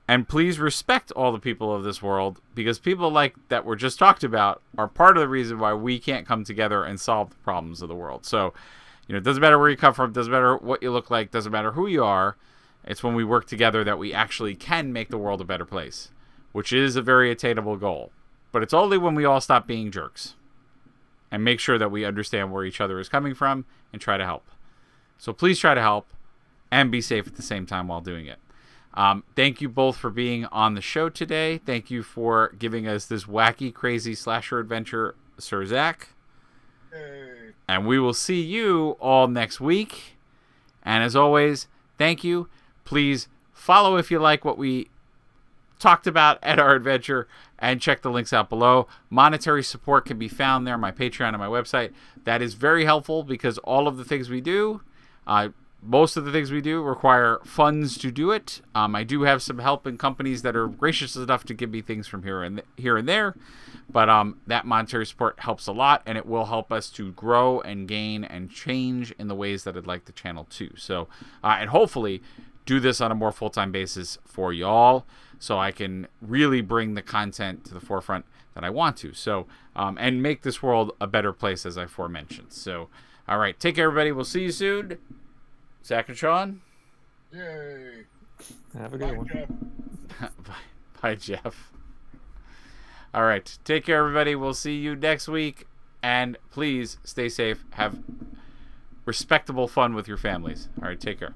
and please respect all the people of this world, because people like that were just talked about are part of the reason why we can't come together and solve the problems of the world. So, it doesn't matter where you come from, doesn't matter what you look like, doesn't matter who you are. It's when we work together that we actually can make the world a better place, which is a very attainable goal. But it's only when we all stop being jerks and make sure that we understand where each other is coming from and try to help. So please try to help and be safe at the same time while doing it. Thank you both for being on the show today. Thank you for giving us this wacky, crazy slasher adventure, Sir Zach. Hey. And we will see you all next week. And as always, thank you. Please follow if you like what we talked about at our adventure, and check the links out below. Monetary support can be found there on my Patreon and my website. That is very helpful because all of the things we do, most of the things we do require funds to do it. I do have some help in companies that are gracious enough to give me things from here and there, but that monetary support helps a lot, and it will help us to grow and gain and change in the ways that I'd like the channel to. So, and hopefully do this on a more full-time basis for y'all, so I can really bring the content to the forefront that I want to. So, and make this world a better place, as I aforementioned. So, all right, take care, everybody. We'll see you soon. Zach and Sean. Yay. Have a good one. Jeff. Bye, Jeff. All right, take care, everybody. We'll see you next week. And please stay safe. Have respectable fun with your families. All right, take care.